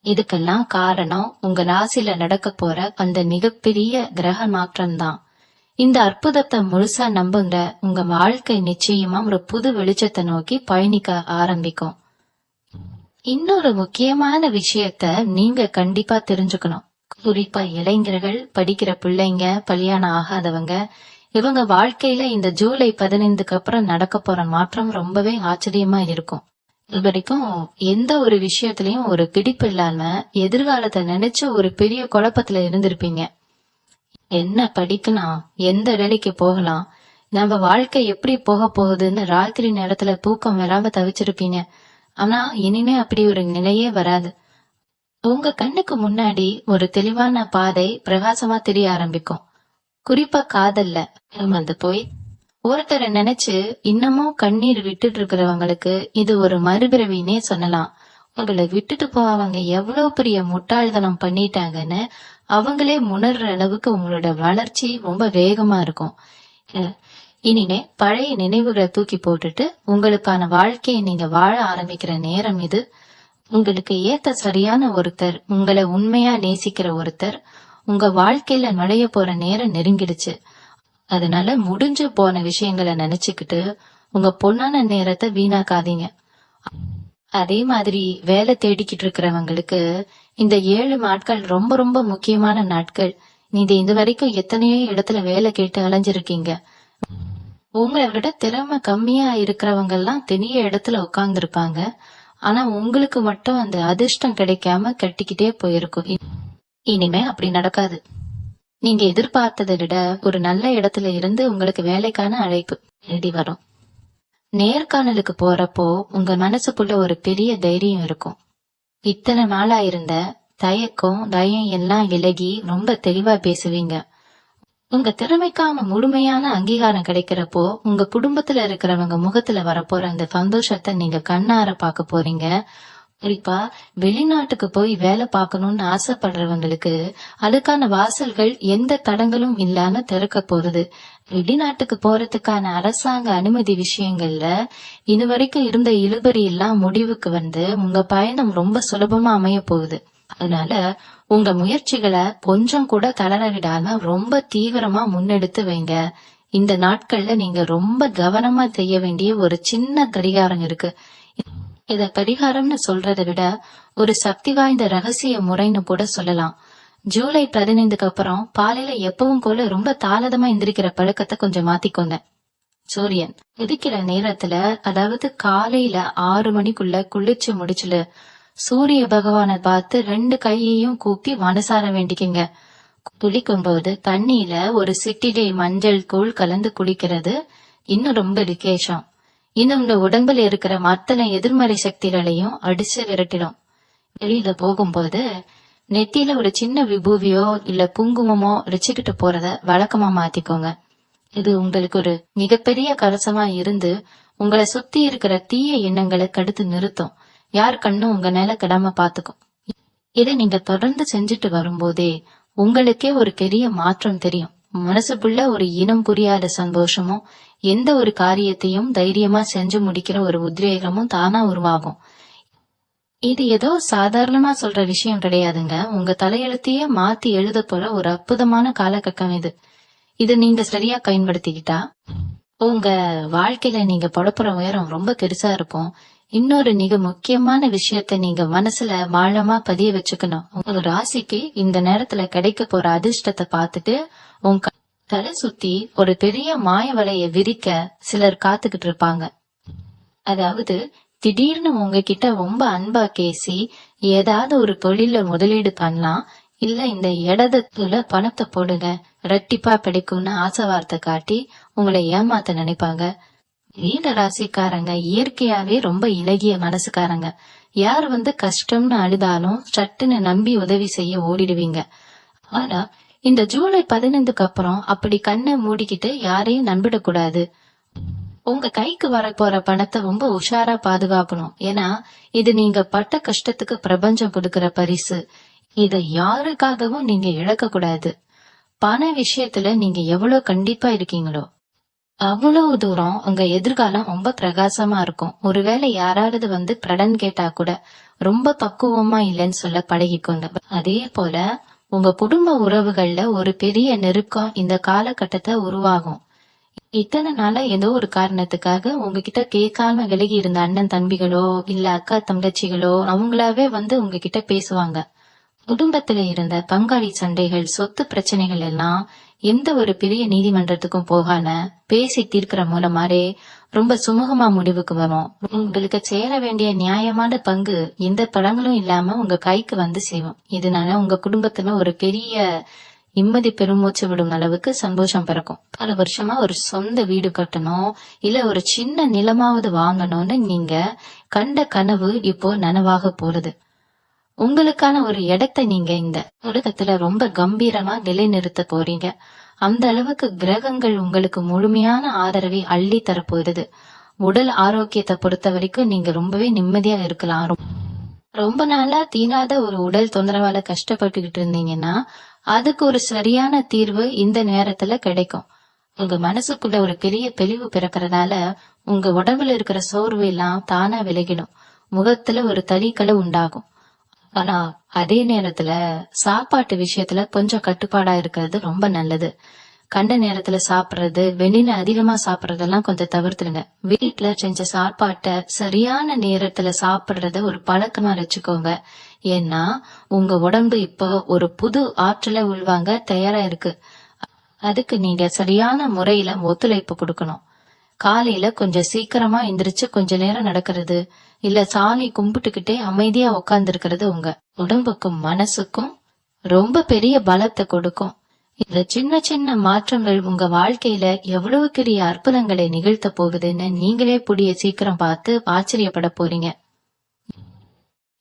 இதுக்கெல்லாம் காரணம் உங்க ராசியில நடக்க போற அந்த மிகப்பெரிய கிரக மாற்றம் தான். இந்த அற்புதத்தை முழுசா நம்புங்க, உங்க வாழ்க்கை நிச்சயமா ஒரு புது வெளிச்சத்தை நோக்கி பயணிக்க ஆரம்பிக்கும். இன்னொரு முக்கியமான விஷயத்த நீங்க கண்டிப்பா தெரிஞ்சுக்கணும். குறிப்பா இளைஞர்கள், படிக்கிற பிள்ளைங்க, கல்யாணம் ஆகாதவங்க, இவங்க வாழ்க்கையில இந்த ஜூலை 15க்கு அப்புறம் நடக்க போற மாற்றம் ரொம்பவே ஆச்சரியமா இருக்கும். இது வரைக்கும் எந்த ஒரு விஷயத்திலயும் ஒரு பிடிப்பு இல்லாம எதிர்காலத்தை நினைச்சு ஒரு பெரிய குழப்பத்துல இருந்திருப்பீங்க. என்ன படிக்கலாம், எந்த வேலைக்கு போகலாம், நம்ம வாழ்க்கை எப்படி போக போகுதுன்னு ராத்திரி நேரத்துல தூக்கம் வராம தவிச்சிருப்பீங்க. ஆனா இனிமே அப்படி ஒரு நிலையே வராது. உங்க கண்ணுக்கு முன்னாடி ஒரு தெளிவான பாதை பிரகாசமா தெரிய ஆரம்பிக்கும். குறிப்பா காதல்ல ஏமாந்து போய் ஒருத்தரை நினைச்சு இன்னமும் கண்ணீர் விட்டுட்டு இருக்கிறவங்களுக்கு இது ஒரு மறுபிறவினே சொல்லலாம். உங்களை விட்டுட்டு போவங்க எவ்வளவு பெரிய முட்டாள்தனம் பண்ணிட்டாங்கன்னு அவங்களே உணர்ற அளவுக்கு உங்களோட வளர்ச்சி ரொம்ப வேகமா இருக்கும். இனிமே பழைய நினைவுகளை தூக்கி போட்டுட்டு உங்களுக்கான வாழ்க்கையை நீங்க வாழ ஆரம்பிக்கிற நேரம் இது. உங்களுக்கு ஏத்த சரியான ஒருத்தர், உங்களை உண்மையா நேசிக்கிற ஒருத்தர் உங்க வாழ்க்கையில நுழைய போற நேரம் நெருங்கிடுச்சு. அதனால முடிஞ்சு போன விஷயங்களை நினைச்சுக்கிட்டு உங்க பொன்னான நேரத்தை வீணாக்காதீங்க. அதே மாதிரி வேலை தேடிக்கிட்டு இருக்கிறவங்களுக்கு இந்த 7 நாட்கள் ரொம்ப ரொம்ப முக்கியமான நாட்கள். நீங்க இது வரைக்கும் எத்தனையோ இடத்துல வேலை கேட்டு அலைஞ்சிருக்கீங்க. உங்களை விட திறமை கம்மியா இருக்கிறவங்க எல்லாம் தனிய இடத்துல உட்கார்ந்து இருப்பாங்க. ஆனா உங்களுக்கு மட்டும் அந்த அதிர்ஷ்டம் கிடைக்காம கட்டிக்கிட்டே போயிருக்கும். இனிமே அப்படி நடக்காது. நீங்க எதிர்பார்த்ததை விட ஒரு நல்ல இடத்துல இருந்து உங்களுக்கு வேலைக்கான அழைப்பு எழுதி வரும். நேர்காணலுக்கு போறப்போ உங்க மனசுக்குள்ள ஒரு பெரிய தைரியம் இருக்கும். இத்தனை நாளா இருந்த தயக்கம் பயம் எல்லாம் விலகி ரொம்ப தெளிவா பேசுவீங்க. உங்க திறமைக்கான முழுமையான அங்கீகாரம் கிடைக்கிறப்போ உங்க குடும்பத்துல இருக்கிறவங்க முகத்துல வரப்போற அந்த சந்தோஷத்தை நீங்க கண்ணார பார்க்க போறீங்க. குறிப்பா வெளிநாட்டுக்கு போய் வேலை பார்க்கணும்னு ஆசைப்படுறவங்களுக்கு அதுக்கான வாசல்கள் எந்த தடங்களும் இல்லாம திறக்க போகுது. வெளிநாட்டுக்கு போறதுக்கான அரசாங்க அனுமதி விஷயங்கள்ல இதுவரைக்கும் இருந்த இழுபறி எல்லாம் முடிவுக்கு வந்து உங்க பயணம் ரொம்ப சுலபமா அமைய போகுது. அதனால உங்க முயற்சிகளை கொஞ்சம் கூட தளர விடாம ரொம்ப தீவிரமா முன்னெடுத்து வைங்க. இந்த நாட்கள்ல நீங்க ரொம்ப கவனமா செய்ய வேண்டிய ஒரு சின்ன கடிகாரம் இருக்கு. இத பரிகாரம்னு சொல்றதை விட ஒரு சக்தி வாய்ந்த ரகசிய முறைன்னு கூட சொல்லலாம். ஜூலை 15க்கு அப்புறம் காலையில எப்பவும் போல ரொம்ப தாளதமா எந்திரிக்கிற பழக்கத்தை கொஞ்சம் மாத்திக்கோங்க. சூரியன் உதிக்கிற நேரத்துல, அதாவது காலையில 6 மணிக்குள்ள குளிச்சு முடிச்சுல சூரிய பகவானை பார்த்து 2 கையையும் கூப்பி மனசார வேண்டிக்குங்க. குளிக்கும் போது தண்ணியில ஒரு சிட்டிகை மஞ்சள் தூள் கலந்து குளிக்கிறது இன்னும் ரொம்ப விசேஷம். இன்னும் உங்க உடம்புல இருக்கிற அத்தனை எதிர்மறை சக்திகளையும் அடிச்சு விரட்டிடும். வெளியில போகும்போது நெத்தியில ஒரு சின்ன விபூதியோ இல்ல குங்குமமோ வச்சுக்கிட்டு போறத வழக்கமா மாத்திக்கோங்க. இது உங்களுக்கு ஒரு மிகப்பெரிய கவசமா இருந்து உங்களை சுத்தி இருக்கிற தீய எண்ணங்களை தடுத்து நிறுத்தும். யார் கண்ணும் உங்க மேல கிடாம பாத்துக்கும். இதை நீங்க தொடர்ந்து செஞ்சுட்டு வரும்போதே உங்களுக்கே ஒரு பெரிய மாற்றம் தெரியும். மனசுக்குள்ள ஒரு இனம் புரியாத சந்தோஷமும் எந்த ஒரு காரியத்தையும் தைரியமா செஞ்சு முடிக்கிற ஒரு உத்வேகமும் தானா உருவாகும். இது ஏதோ சாதாரணமா சொல்ற விஷயம் கிடையாதுங்க. உங்க தலையெழுத்தையே மாத்தி எழுத போற ஒரு அற்புதமான காலகட்டம் இது. இது நீங்க சரியா பயன்படுத்திக்கிட்டா உங்க வாழ்க்கையில நீங்க படப்புற உயரம் ரொம்ப பெருசா இருக்கும். இன்னொரு மிக முக்கியமான விஷயத்த நீங்க மனசுல ஆழமா பதிய வச்சுக்கணும். உங்க ராசிக்கு இந்த நேரத்துல கிடைக்க போற அதிர்ஷ்டத்தை பார்த்துட்டு உங்க தலை சுத்தி ஒரு பெரிய மாய வலைய விரிக்க சிலர் காத்துக்கிட்டு இருப்பாங்க. அதாவது திடீர்னு உங்ககிட்ட ரொம்ப அன்பா பேசி ஏதாவது ஒரு தொழில முதலீடு பண்ணலாம், இல்ல இந்த இடத்துல பணத்தை போடுங்க ரெட்டிப்பா கிடைக்கும்னு ஆசை வார்த்தை காட்டி உங்களை ஏமாத்த நினைப்பாங்க. மீன ராசிக்காரங்க இயற்கையாவே ரொம்ப இலகிய மனசுக்காரங்க. யார் கஷ்டம்னு அழுதாலும் சட்டுன்னு நம்பி உதவி செய்ய ஓடிடுவீங்க. ஆனா இந்த ஜூலை 15க்கு அப்புறம் அப்படி கண்ணை மூடிக்கிட்டு யாரையும் நம்பிடக்கூடாது. உங்க கைக்கு வர போற பணத்தை ரொம்ப உஷாரா பாதுகாக்கணும். ஏன்னா இது நீங்க பட்ட கஷ்டத்துக்கு பிரபஞ்சம் கொடுக்கிற பரிசு. இத யாருக்காகவும் நீங்க இழக்க கூடாது. பண விஷயத்துல நீங்க எவ்வளவு கண்டிப்பா இருக்கீங்களோ அவ்வளவு தூரம் உங்க எதிர்காலம் ரொம்ப பிரகாசமா இருக்கும். ஒருவேளை யாராவது கடன் கேட்டா கூட ரொம்ப பக்குவமா இல்லைன்னு சொல்ல பழகிக்கோங்க. அதே போல உங்க குடும்ப உறவுகள்ல ஒரு பெரிய நெருக்கம் இந்த காலகட்டத்தை உருவாகும். இத்தனை நாளா ஏதோ ஒரு காரணத்துக்காக உங்ககிட்ட கேட்காம விலகி இருந்த அண்ணன் தம்பிகளோ இல்ல அக்கா தங்கச்சிகளோ அவங்களாவே உங்ககிட்ட பேசுவாங்க. குடும்பத்துல இருந்த பங்காளி சண்டைகள், சொத்து பிரச்சனைகள் எல்லாம் எந்த ஒரு பெரிய நீதிமன்றத்துக்கும் போகாம பேசி தீர்க்கிற மூலமாவே ரொம்ப சுமூகமா முடிவுக்கு வரும். உங்களுக்கு சேர வேண்டிய நியாயமான பங்கு எந்த தடங்களும் இல்லாம உங்க கைக்கு சேரும். இதனால உங்க குடும்பத்துல ஒரு பெரிய நிம்மதி பெருமூச்சு விடும் அளவுக்கு சந்தோஷம் பிறக்கும். பல வருஷமா ஒரு சொந்த வீடு கட்டணும் இல்ல ஒரு சின்ன நிலமாவது வாங்கணும்னு நீங்க கண்ட கனவு இப்போ நனவாக போறது. உங்களுக்கான ஒரு இடத்தை நீங்க இந்த உலகத்துல ரொம்ப கம்பீரமா நிலைநிறுத்த போறீங்க. அந்த அளவுக்கு கிரகங்கள் உங்களுக்கு முழுமையான ஆதரவை அள்ளி தரப்போகுது. உடல் ஆரோக்கியத்தை பொறுத்த வரைக்கும் நீங்க ரொம்பவே நிம்மதியா இருக்கலாம். ரொம்ப நாளா தீராத ஒரு உடல் தொந்தரவால கஷ்டப்பட்டுக்கிட்டு இருந்தீங்கன்னா அதுக்கு ஒரு சரியான தீர்வு இந்த நேரத்துல கிடைக்கும். உங்க மனசுக்குள்ள ஒரு பெரிய தெளிவு பிறக்கிறதால உங்க உடம்புல இருக்கிற சோர்வு எல்லாம் தானா விலகிடும். முகத்துல ஒரு தளிக்களை உண்டாகும். ஆனா அதே நேரத்துல சாப்பாட்டு விஷயத்துல கொஞ்சம் கட்டுப்பாடா இருக்கிறது ரொம்ப நல்லது. கண்ட நேரத்துல சாப்பிடுறது, வெளியில அதிகமா சாப்பிடுறதெல்லாம் கொஞ்சம் தவிர்த்துடுங்க. வீட்டுல செஞ்ச சாப்பாட்டை சரியான நேரத்துல சாப்பிடுறத ஒரு பழக்கமா வச்சுக்கோங்க. ஏன்னா உங்க உடம்பு இப்போ ஒரு புது ஆற்றலை உள்வாங்க தயாரா இருக்கு. அதுக்கு நீங்க சரியான முறையில ஒத்துழைப்பு கொடுக்கணும். காலையில கொஞ்சம் சீக்கிரமா எந்திரிச்சு கொஞ்ச நேரம் நடக்கிறது இல்ல சாமி கும்பிட்டுக்கிட்டே அமைதியா உட்கார்ந்து இருக்கிறது உங்க உடம்புக்கும் மனசுக்கும் ரொம்ப பெரிய பலத்தை கொடுக்கும். இந்த சின்ன சின்ன மாற்றங்கள் உங்க வாழ்க்கையில எவ்வளவு பெரிய அற்புதங்களை நிகழ்த்த போகுதுன்னு நீங்களே புடிய சீக்கிரம் பார்த்து ஆச்சரியப்பட போறீங்க.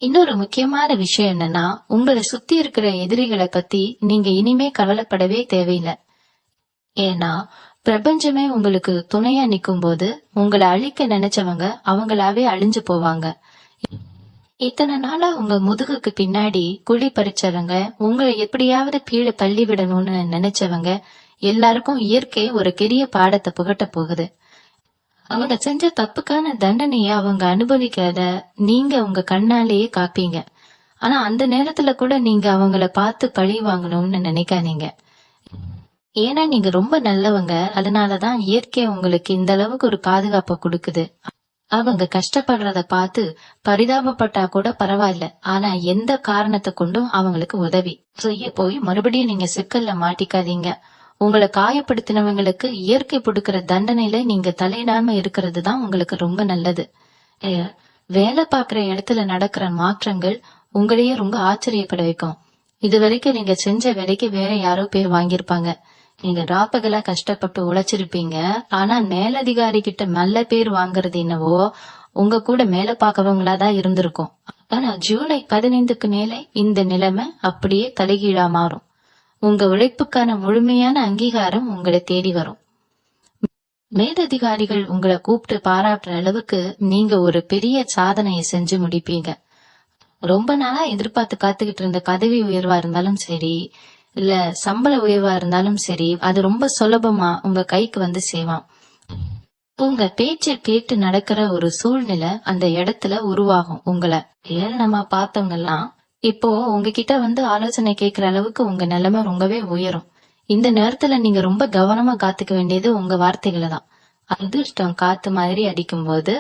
இன்னொரு முக்கியமான விஷயம் என்னன்னா, உங்களை சுத்தி இருக்கிற எதிரிகளை பத்தி நீங்க இனிமே கவலைப்படவே தேவையில்லை. ஏன்னா பிரபஞ்சமே உங்களுக்கு துணையா நிக்கும் போது உங்களை அழிக்க நினைச்சவங்க அவங்களாவே அழிஞ்சு போவாங்க. இத்தனை நாளா உங்க முதுகுக்கு பின்னாடி குழி பறிச்சவங்க, உங்களை எப்படியாவது கீழே தள்ளி விடணும்னு நினைச்சவங்க எல்லாருக்கும் இயற்கை ஒரு பெரிய பாடத்தை புகட்ட போகுது. அவங்க செஞ்ச தப்புக்கான தண்டனைய அவங்க அனுபவிக்காத நீங்க உங்க கண்ணாலேயே காப்பீங்க. ஆனா அந்த நேரத்துல கூட நீங்க அவங்கள பார்த்து பழி வாங்கணும்னு நினைக்காதீங்க. ஏன்னா நீங்க ரொம்ப நல்லவங்க. அதனாலதான் இயற்கை உங்களுக்கு இந்த அளவுக்கு ஒரு பாதுகாப்பை கொடுக்குது. அவங்க கஷ்டப்படுறத பார்த்து பரிதாபப்பட்டா கூட பரவாயில்ல. ஆனா எந்த காரணத்தை கொண்டும் அவங்களுக்கு உதவி செய்ய போய் மறுபடியும் நீங்க சிக்கல்ல மாட்டிக்காதீங்க. உங்களை காயப்படுத்தினவங்களுக்கு இயற்கை கொடுக்கிற தண்டனையில நீங்க தலையிடாம இருக்கிறது தான் உங்களுக்கு ரொம்ப நல்லது. வேலை பார்க்கிற இடத்துல நடக்கிற மாற்றங்கள் உங்களையே ரொம்ப ஆச்சரியப்பட வைக்கும். இது வரைக்கும் நீங்க செஞ்ச வேலைக்கு வேற யாரோ பேர் வாங்கியிருப்பாங்க. நீங்க ராப்பகலா கஷ்டப்பட்டு உழைச்சிருப்பீங்க. ஆனா மேலதிகாரி கிட்ட நல்ல பேர் வாங்குறது என்னவோ உங்க கூட மேல பாக்கவங்களாதான் இருந்திருக்கும். ஆனா ஜூலை 15க்கு மேல இந்த நிலைமை அப்படியே தலைகீழா மாறும். உங்க உழைப்புக்கான முழுமையான அங்கீகாரம் உங்களை தேடி வரும். மேலதிகாரிகள் உங்களை கூப்பிட்டு பாராட்டுற அளவுக்கு நீங்க ஒரு பெரிய சாதனையை செஞ்சு முடிப்பீங்க. ரொம்ப நாளா எதிர்பார்த்து காத்துக்கிட்டு இருந்த பதவி உயர்வா இருந்தாலும் சரி இல்ல சம்பள உயர்வா இருந்தாலும் சரி, அது ரொம்ப சுலபமா உங்க கைக்கு சேரும். உங்க பேச்சை கேட்டு நடக்கிற ஒரு சூழ்நிலை அந்த இடத்துல உருவாகும். உங்களை ஏளனமா பார்த்தவங்க எல்லாம் இப்போ உங்ககிட்ட ஆலோசனை கேட்கிற அளவுக்கு உங்க நிலைமை ரொம்பவே உயரும். இந்த நேரத்துல நீங்க ரொம்ப கவனமா காத்துக்க வேண்டியது உங்க வார்த்தைகளை தான். அதிர்ஷ்டம் காத்து மாதிரி அடிக்கும் போது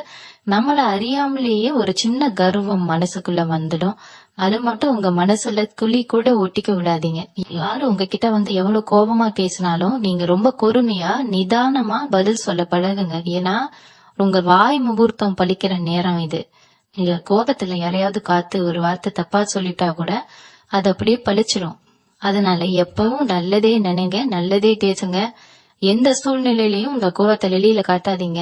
நம்மள அறியாமலேயே ஒரு சின்ன கர்வம் மனசுக்குள்ள வந்துடும். அது மட்டும் உங்க மனசுல துளி கூட ஒட்டிக்க விடாதீங்க. யாரும் உங்ககிட்ட எவ்வளவு கோபமா பேசினாலும் நீங்க ரொம்ப பொறுமையா நிதானமா பதில் சொல்ல பழகுங்க. ஏன்னா உங்க வாய் முகூர்த்தம் பழிக்கிற நேரம் இது. நீங்க கோபத்துல யாரையாவது காத்து ஒரு வார்த்தை தப்பா சொல்லிட்டா கூட அது அப்படியே பழிச்சிடும். அதனால எப்பவும் நல்லதே நினைங்க, நல்லதே பேசுங்க. எந்த சூழ்நிலையிலயும் உங்க கோபத்தை வெளியில காட்டாதீங்க.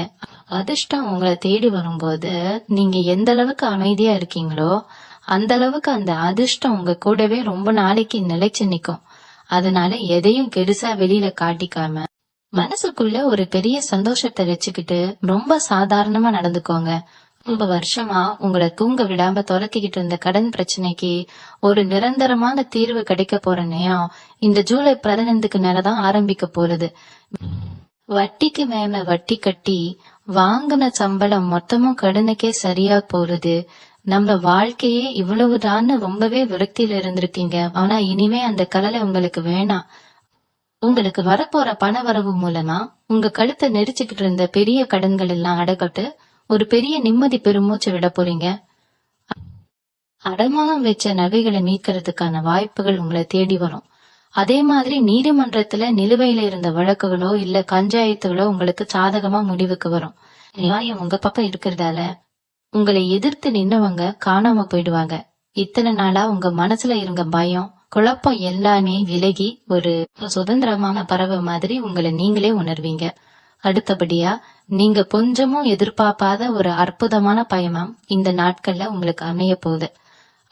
அதிர்ஷ்டம் உங்களை தேடி வரும்போது நீங்க எந்த அளவுக்கு அமைதியா இருக்கீங்களோ அந்த அளவுக்கு அந்த அதிர்ஷ்டம் உங்க கூடவே ரொம்ப நாளைக்கு நிலைச்சு நிக்கும். அதனால எதையும் பெருசா வெளியில காட்டிக்காம மனசுக்குள்ள ஒரு பெரிய சந்தோஷத்தை வச்சுக்கிட்டு ரொம்ப சாதாரணமா நடந்துக்கோங்க. ரொம்ப வருஷமா உங்களை தூங்க விடாம துரத்திக்கிட்டு இருந்த கடன் பிரச்சனைக்கு ஒரு நிரந்தரமான தீர்வு கிடைக்க போற நேரம் இந்த ஜூலை 15க்கு மேலதான் ஆரம்பிக்க போறது. வட்டிக்கு மேல வட்டி கட்டி வாங்கின சம்பளம் மொத்தமும் கடனுக்கே சரியா போறது. நம்ம வாழ்க்கையே இவ்வளவுதான் ரொம்பவே விரக்தியில இருந்திருக்கீங்க. ஆனா இனிமே அந்த கவலை உங்களுக்கு வேணாம். உங்களுக்கு வரப்போற பண வரவு மூலமா உங்க கழுத்தை நெரிச்சுக்கிட்டு இருந்த பெரிய கடன்கள் எல்லாம் அடக்கட்டு ஒரு பெரிய நிம்மதி பெருமூச்சு விட போறீங்க. அடமானம் வச்ச நகைகளை மீட்கிறதுக்கான வாய்ப்புகள் உங்களை தேடி வரும். அதே மாதிரி நீதிமன்றத்துல நிலுவையில இருந்த வழக்குகளோ இல்ல பஞ்சாயத்துகளோ உங்களுக்கு சாதகமா முடிவுக்கு வரும். நியாயம் உங்க பக்கம் இருக்கிறதால உங்களை எதிர்த்து நின்னவங்க காணாம போயிடுவாங்க. இத்தனை நாளா உங்க மனசுல இருந்த பயம் குழப்பம் எல்லாமே விலகி ஒரு சுதந்திரமான பறவை மாதிரி உங்களை நீங்களே உணர்வீங்க. அடுத்தபடியா நீங்க கொஞ்சமும் எதிர்பார்க்காத ஒரு அற்புதமான பயணம் இந்த நாட்கள்ல உங்களுக்கு அமைய போகுது.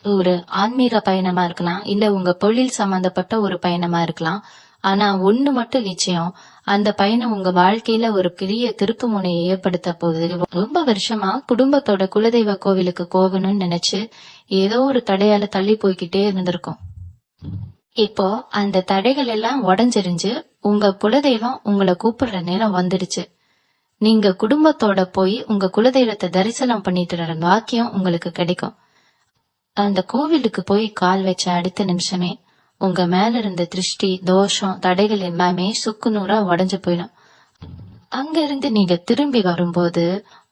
ஒரு ஆன்மீக பயணமா இருக்கலாம், இல்ல உங்க தொழில் சம்பந்தப்பட்ட ஒரு பயணமா இருக்கலாம். ஆனா ஒண்ணு மட்டும் நிச்சயம், அந்த பயணம் உங்க வாழ்க்கையில ஒரு பெரிய திருப்பு முனையை ஏற்படுத்த போகுது. ரொம்ப வருஷமா குடும்பத்தோட குலதெய்வ கோவிலுக்கு போகணும்னு நினைச்சு ஏதோ ஒரு தடையால தள்ளி போய்கிட்டே இருந்திருக்கும். இப்போ அந்த தடைகள் எல்லாம் உடஞ்சிருஞ்சு உங்க குலதெய்வம் உங்களை கூப்பிடுற நேரம் வந்துடுச்சு. நீங்க குடும்பத்தோட போய் உங்க குலதெய்வத்தை தரிசனம் பண்ணிட்டு வர பாக்கியம் உங்களுக்கு கிடைக்கும். அந்த கோவிலுக்கு போய் கால் வச்ச அடுத்த நிமிஷமே உங்க மேல இருந்த திருஷ்டி தோஷம் தடைகள் எல்லாமே சுக்கு நூறா உடஞ்சு போயிடும். அங்க இருந்து நீங்க திரும்பி வரும்போது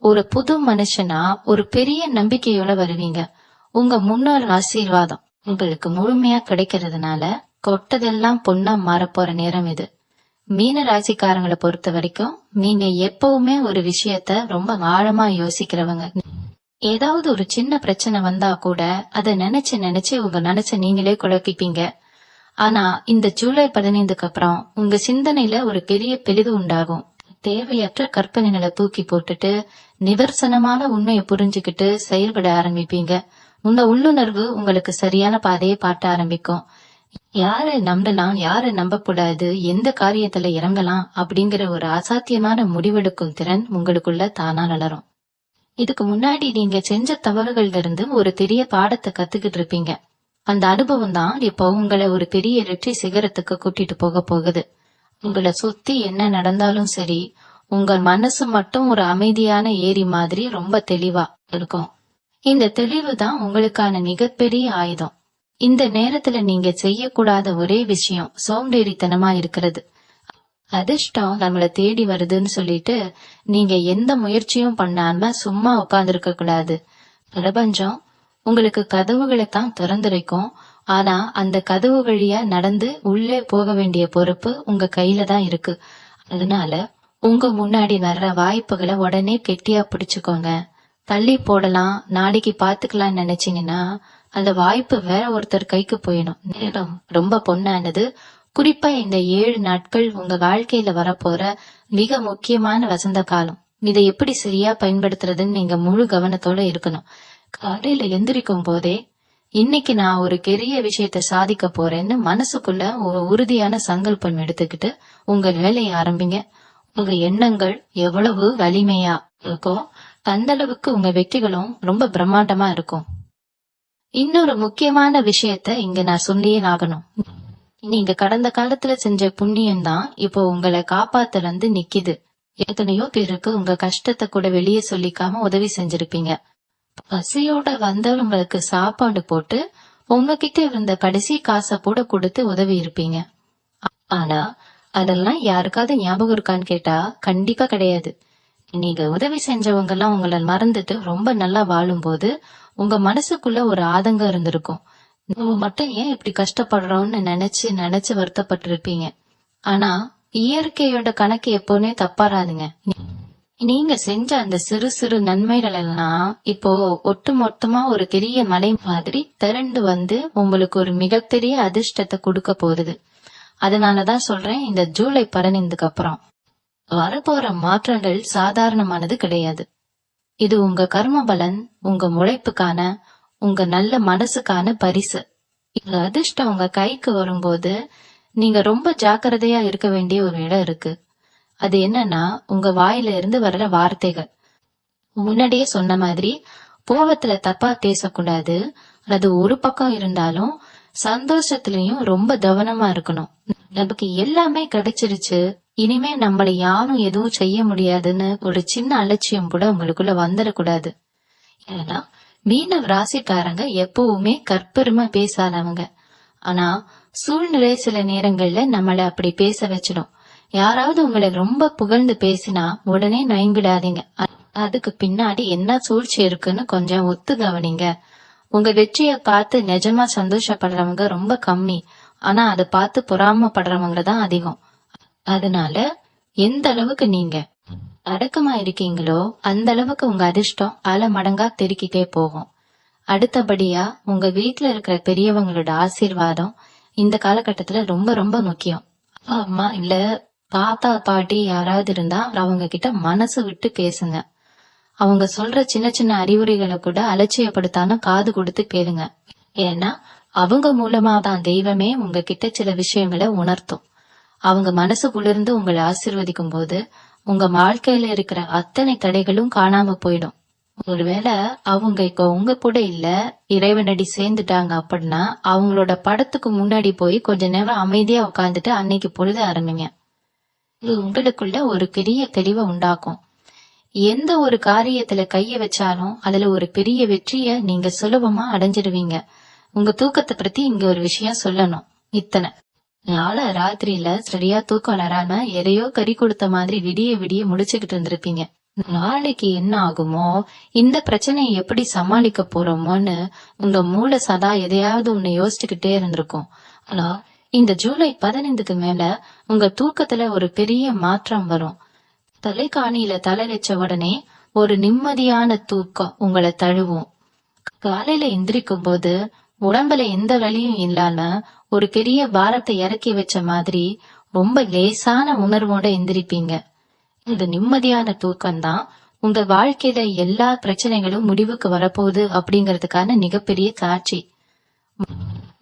ஒரு புது மனுஷனா ஒரு பெரிய நம்பிக்கையோட வருவீங்க. உங்க முன்னோர் ஆசீர்வாதம் உங்களுக்கு முழுமையா கிடைக்கிறதுனால கொட்டதெல்லாம் பொண்ணா மாறப்போற நேரம் இது. மீன ராசிக்காரங்களை பொறுத்த வரைக்கும் நீங்க எப்பவுமே ஒரு விஷயத்த ரொம்ப ஆழமா யோசிக்கிறவங்க. ஏதாவது ஒரு சின்ன பிரச்சனை வந்தா கூட அதை நினைச்சு உங்க நினைச்ச நீங்களே குழப்பிப்பீங்க. ஆனா இந்த ஜூலை 15க்கு அப்புறம் உங்க சிந்தனையில ஒரு பெரிய பெரிது உண்டாகும். தேவையற்ற கற்பனைகளை தூக்கி போட்டுட்டு நிதர்சனமான உண்மையை புரிஞ்சுக்கிட்டு செயல்பட ஆரம்பிப்பீங்க. உங்க உள்ளுணர்வு உங்களுக்கு சரியான பாதையை காட்ட ஆரம்பிக்கும். யாரை நம்பலாம் யாரை நம்ப கூடாது, எந்த காரியத்துல இறங்கலாம் அப்படிங்கிற ஒரு அசாத்தியமான முடிவெடுக்கும் திறன் உங்களுக்குள்ள தானா வளரும். இதுக்கு முன்னாடி நீங்க செஞ்ச தவறுகள்ல இருந்து ஒரு பெரிய பாடத்தை கத்துக்கிட்டு இருப்பீங்க. அந்த அனுபவம் தான் இப்போ உங்களை ஒரு பெரிய வெற்றி சிகரத்துக்கு கூட்டிட்டு போக போகுது. உங்களை சுத்தி என்ன நடந்தாலும் சரி, உங்க மனசு மட்டும் ஒரு அமைதியான ஏரி மாதிரி ரொம்ப தெளிவா இருக்கும். இந்த தெளிவு தான் உங்களுக்கான மிகப்பெரிய ஆயுதம். இந்த நேரத்துல நீங்க செய்யக்கூடாத ஒரே விஷயம் சோம்பேறித்தனமா இருக்கிறது. அதிர்ஷ்டம் நம்மள தேடி வருதுன்னு சொல்லிட்டு நீங்க எந்த முயற்சியும் பண்ணாம சும்மா உட்கார்ந்துருக்க கூடாது. பிரபஞ்சம் உங்களுக்கு கதவுகளை தான் திறந்து வைக்கும். ஆனா அந்த கதவு வழியா நடந்து உள்ளே போக வேண்டிய பொறுப்பு உங்க கையில தான் இருக்கு. அதனால உங்க முன்னாடி வர்ற வாய்ப்புகளை உடனே கெட்டியா பிடிச்சுக்கோங்க. தள்ளி போடலாம் நாளைக்கு பாத்துக்கலாம்னு நினைச்சீங்கன்னா அந்த வாய்ப்பு வேற ஒருத்தர் கைக்கு போயிடும். நேரம் ரொம்ப பொன்னானது. குறிப்பா இந்த 7 நாட்கள் உங்க வாழ்க்கையில வரப்போற மிக முக்கியமான வசந்த காலம். இதை எப்படி சரியா பயன்படுத்துறதுன்னு நீங்க முழு கவனத்தோட இருக்கணும். காலையில எந்திரிக்கும் போதே இன்னைக்கு நான் ஒரு பெரிய விஷயத்த சாதிக்க போறேன்னு மனசுக்குள்ள ஒரு உறுதியான சங்கல்பம் எடுத்துக்கிட்டு உங்க வேலையை ஆரம்பிங்க. உங்க எண்ணங்கள் எவ்வளவு வலிமையா இருக்கோ அந்த அளவுக்கு உங்க வெற்றிகளும் ரொம்ப பிரம்மாண்டமா இருக்கும். இன்னொரு முக்கியமான விஷயத்த இங்க நான் சொல்லியே ஆகணும். நீங்க கடந்த காலத்துல செஞ்ச புண்ணியம் தான் இப்போ உங்களை காப்பாத்த வந்து நிக்குது. எத்தனையோ பேருக்கு உங்க கஷ்டத்தை கூட வெளியே சொல்லிக்காம உதவி செஞ்சிருப்பீங்க. பசியோட வந்தவங்களுக்கு சாப்பாடு போட்டு உங்ககிட்ட இருந்த கடைசி காசை கூட கொடுத்து உதவி இருப்பீங்க. ஆனா அதெல்லாம் யாருக்காவது ஞாபகம் இருக்கான்னு கேட்டா கண்டிப்பா கிடையாது. நீங்க உதவி செஞ்சவங்க எல்லாம் உங்களை மறந்துட்டு ரொம்ப நல்லா வாழும்போது உங்க மனசுக்குள்ள ஒரு ஆதங்கம் இருந்திருக்கும். நம்ம மட்டும் ஏன் இப்படி கஷ்டப்படுறோம்னு நினைச்சு வருத்தப்பட்டிருப்பீங்க. ஆனா இயற்கையோட கணக்கு எப்பவுமே தப்பாராதுங்க. நீங்க செஞ்ச அந்த சிறு சிறு நன்மைகள் எல்லாம் இப்போ ஒட்டுமொத்தமா ஒரு பெரிய மலை மாதிரி திரண்டு வந்து உங்களுக்கு ஒரு மிகப்பெரிய அதிர்ஷ்டத்தை கொடுக்க போகுது. அதனாலதான் சொல்றேன், இந்த ஜூலை 15க்கு அப்புறம் வரப்போற மாற்றங்கள் சாதாரணமானது கிடையாது. இது உங்க கர்ம பலன், உங்க உழைப்புக்கான, உங்க நல்ல மனசுக்கான பரிசு. இந்த அதிர்ஷ்டம் உங்க கைக்கு வரும்போது நீங்க ரொம்ப ஜாக்கிரதையா இருக்க வேண்டிய ஒரு இடம் இருக்கு. அது என்னன்னா உங்க வாயில இருந்து வர்ற வார்த்தைகள். முன்னாடியே சொன்ன மாதிரி கோவத்துல தப்பா பேசக்கூடாது. அது ஒரு பக்கம் இருந்தாலும் சந்தோஷத்திலயும் ரொம்ப கவனமா இருக்கணும். நமக்கு எல்லாமே கிடைச்சிருச்சு, இனிமே நம்மள யாரும் எதுவும் செய்ய முடியாதுன்னு ஒரு சின்ன அலட்சியம் கூட உங்களுக்குள்ள வந்துடக்கூடாது. ஏன்னா மீனவ ராசிக்காரங்க எப்பவுமே கற்பெருமை பேசாதவங்க. ஆனா சூழ்நிலை சில நேரங்கள்ல நம்மள அப்படி பேச வச்சிடும். யாராவது உங்களை ரொம்ப புகழ்ந்து பேசினா உடனே நயங்கிடாதீங்க. அதுக்கு பின்னாடி என்ன சூழ்ச்சி இருக்குன்னு கொஞ்சம் ஒத்து கவனிங்க. உங்க வெற்றிய பார்த்து நிஜமா சந்தோஷப்படுறவங்க ரொம்ப கம்மி. ஆனா அதை பார்த்து பொறாமப்படுறவங்க தான் அதிகம். அதனால எந்த அளவுக்கு நீங்க அடக்கமா இருக்கீங்களோ அந்த அளவுக்கு உங்க அதிர்ஷ்டம் பல மடங்கா தெருக்கிட்டே போகும். அடுத்தபடியா உங்க வீட்டுல இருக்கிற பெரியவங்களோட ஆசீர்வாதம் இந்த காலகட்டத்துல ரொம்ப ரொம்ப முக்கியம். அப்பா அம்மா இல்ல தாத்தா பாட்டி யாராவது இருந்தா அவங்க கிட்ட மனசு விட்டு பேசுங்க. அவங்க சொல்ற சின்ன சின்ன அறிவுரைகளை கூட அலட்சியப்படுத்தாம காது கொடுத்து கேளுங்க. ஏன்னா அவங்க மூலமா தான் தெய்வமே உங்ககிட்ட சில விஷயங்களை உணர்த்தும். அவங்க மனசு குளிர்ந்து உங்களை ஆசீர்வதிக்கும் போது உங்க வாழ்க்கையில இருக்கிற அத்தனை தடைகளும் காணாம போயிடும். ஒருவேளை அவங்க இப்ப உங்க கூட இல்ல, இறைவனடி சேர்ந்துட்டாங்க அப்படின்னா அவங்களோட படத்துக்கு முன்னாடி போய் கொஞ்ச நேரம் அமைதியா உட்கார்ந்துட்டு அன்னைக்கு பொழுது ஆரம்பிங்க. இது உங்களுக்குள்ள ஒரு பெரிய தெளிவை உண்டாக்கும். எந்த ஒரு காரியத்துல கைய வச்சாலும் அதுல ஒரு பெரிய வெற்றிய நீங்க சுலபமா அடைஞ்சிடுவீங்க. உங்க தூக்கத்தை பத்தி இங்க ஒரு விஷயம் சொல்லணும். இத்தனை நாள ராத்திரியில சரியா தூக்கம் வராம எதையோ கறி கொடுத்த மாதிரி விடிய விடிய முடிச்சுக்கிட்டு இருந்திருப்பீங்க. நாளைக்கு என்ன ஆகுமோ, இந்த பிரச்சனையை எப்படி சமாளிக்க போறோமோன்னு உங்க மூளை சதா எதையாவது ஒண்ணு யோசிச்சுக்கிட்டே இருந்திருக்கும். ஆனா இந்த ஜூலை 15க்கு மேல உங்க தூக்கத்துல ஒரு பெரிய மாற்றம் வரும். தலைக்காணியில தலை வச்ச உடனே ஒரு நிம்மதியான தூக்கம் உங்களை தழுவும். காலையில எந்திரிக்கும் போது உடம்புல எந்த வலியும் இல்லாம ஒரு பெரிய பாரத்தை இறக்கி வச்ச மாதிரி ரொம்ப லேசான உணர்வோட எந்திரிப்பீங்க. இந்த நிம்மதியான தூக்கம் தான் உங்க வாழ்க்கையில எல்லா பிரச்சனைகளும் முடிவுக்கு வரப்போகுது அப்படிங்கறதுக்கான மிகப்பெரிய சாட்சி.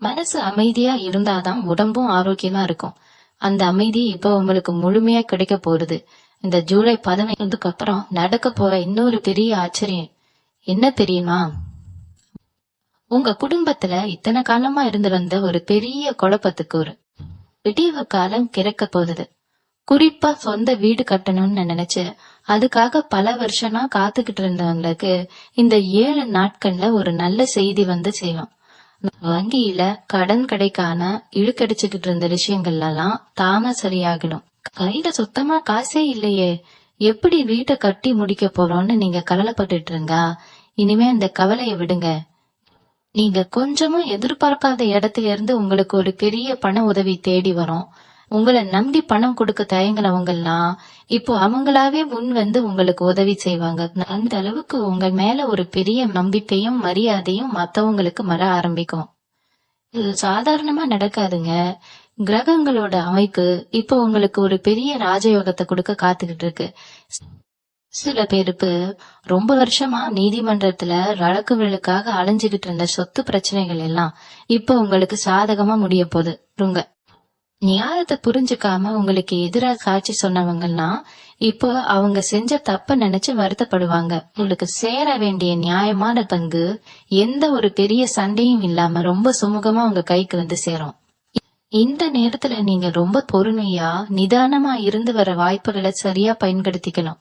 மனசு அமைதியா இருந்தாதான் உடம்பும் ஆரோக்கியமா இருக்கும். அந்த அமைதி இப்ப உங்களுக்கு முழுமையா கிடைக்க போறது. இந்த ஜூலை 15க்கு அப்புறம் நடக்க போற இன்னொரு பெரிய ஆச்சரியம் என்ன தெரியுமா? உங்க குடும்பத்துல இத்தனை காலமா இருந்து வந்த ஒரு பெரிய குழப்பத்துக்கு ஒரு விடிவு காலம் கிறக்க போகுது. குறிப்பா சொந்த வீடு கட்டணும்னு நினைச்சு அதுக்காக பல வருஷமா காத்துக்கிட்டு இருந்தவங்களுக்கு இந்த 7 நாட்கள்ல ஒரு நல்ல செய்தி வந்து சேரும். வங்கியில கடன் கிடைக்காம இழுக்கடிச்சுக்கிட்டு இருந்த விஷயங்கள் எல்லாம் தாம சரியாகிடும். கையில சுத்தமா காசே இல்லையே, எப்படி வீட்டை கட்டி முடிக்க போறோம்னு நீங்க கவலைப்பட்டுட்டு இருந்தா இனிமே அந்த கவலையை விடுங்க. நீங்க கொஞ்சமும் எதிர்பார்க்காத இடத்துல இருந்து உங்களுக்கு ஒரு பெரிய பண உதவி தேடி வரும். உங்களை நம்பி பணம் கொடுக்க தயங்கினவங்க எல்லாம் இப்போ அவங்களாவே முன் வந்து உங்களுக்கு உதவி செய்வாங்க. அந்த அளவுக்கு உங்க மேல ஒரு பெரிய நம்பிக்கையும் மரியாதையும் மத்தவங்களுக்கு வர ஆரம்பிக்கும். இது சாதாரணமா நடக்காதுங்க. கிரகங்களோட அமைப்பு இப்போ உங்களுக்கு ஒரு பெரிய ராஜயோகத்தை கொடுக்க காத்துக்கிட்டு இருக்கு. சில பேருக்கு ரொம்ப வருஷமா நீதிமன்றத்துல வழக்குகளுக்காக அலைஞ்சுகிட்டு இருந்த சொத்து பிரச்சனைகள் எல்லாம் இப்ப உங்களுக்கு சாதகமா முடிய போகுது. நியாயத்தை புரிஞ்சுக்காம உங்களுக்கு எதிராக சாட்சி சொன்னவங்கலாம் இப்போ அவங்க செஞ்ச தப்ப நினைச்சு வருத்தப்படுவாங்க. உங்களுக்கு சேர வேண்டிய நியாயமான பங்கு எந்த ஒரு பெரிய சண்டையும் இல்லாம ரொம்ப சுமூகமா உங்க கைக்கு வந்து சேரும். இந்த நேரத்துல நீங்க ரொம்ப பொறுமையா நிதானமா இருந்து வர வாய்ப்புகளை சரியா பயன்படுத்திக்கணும்.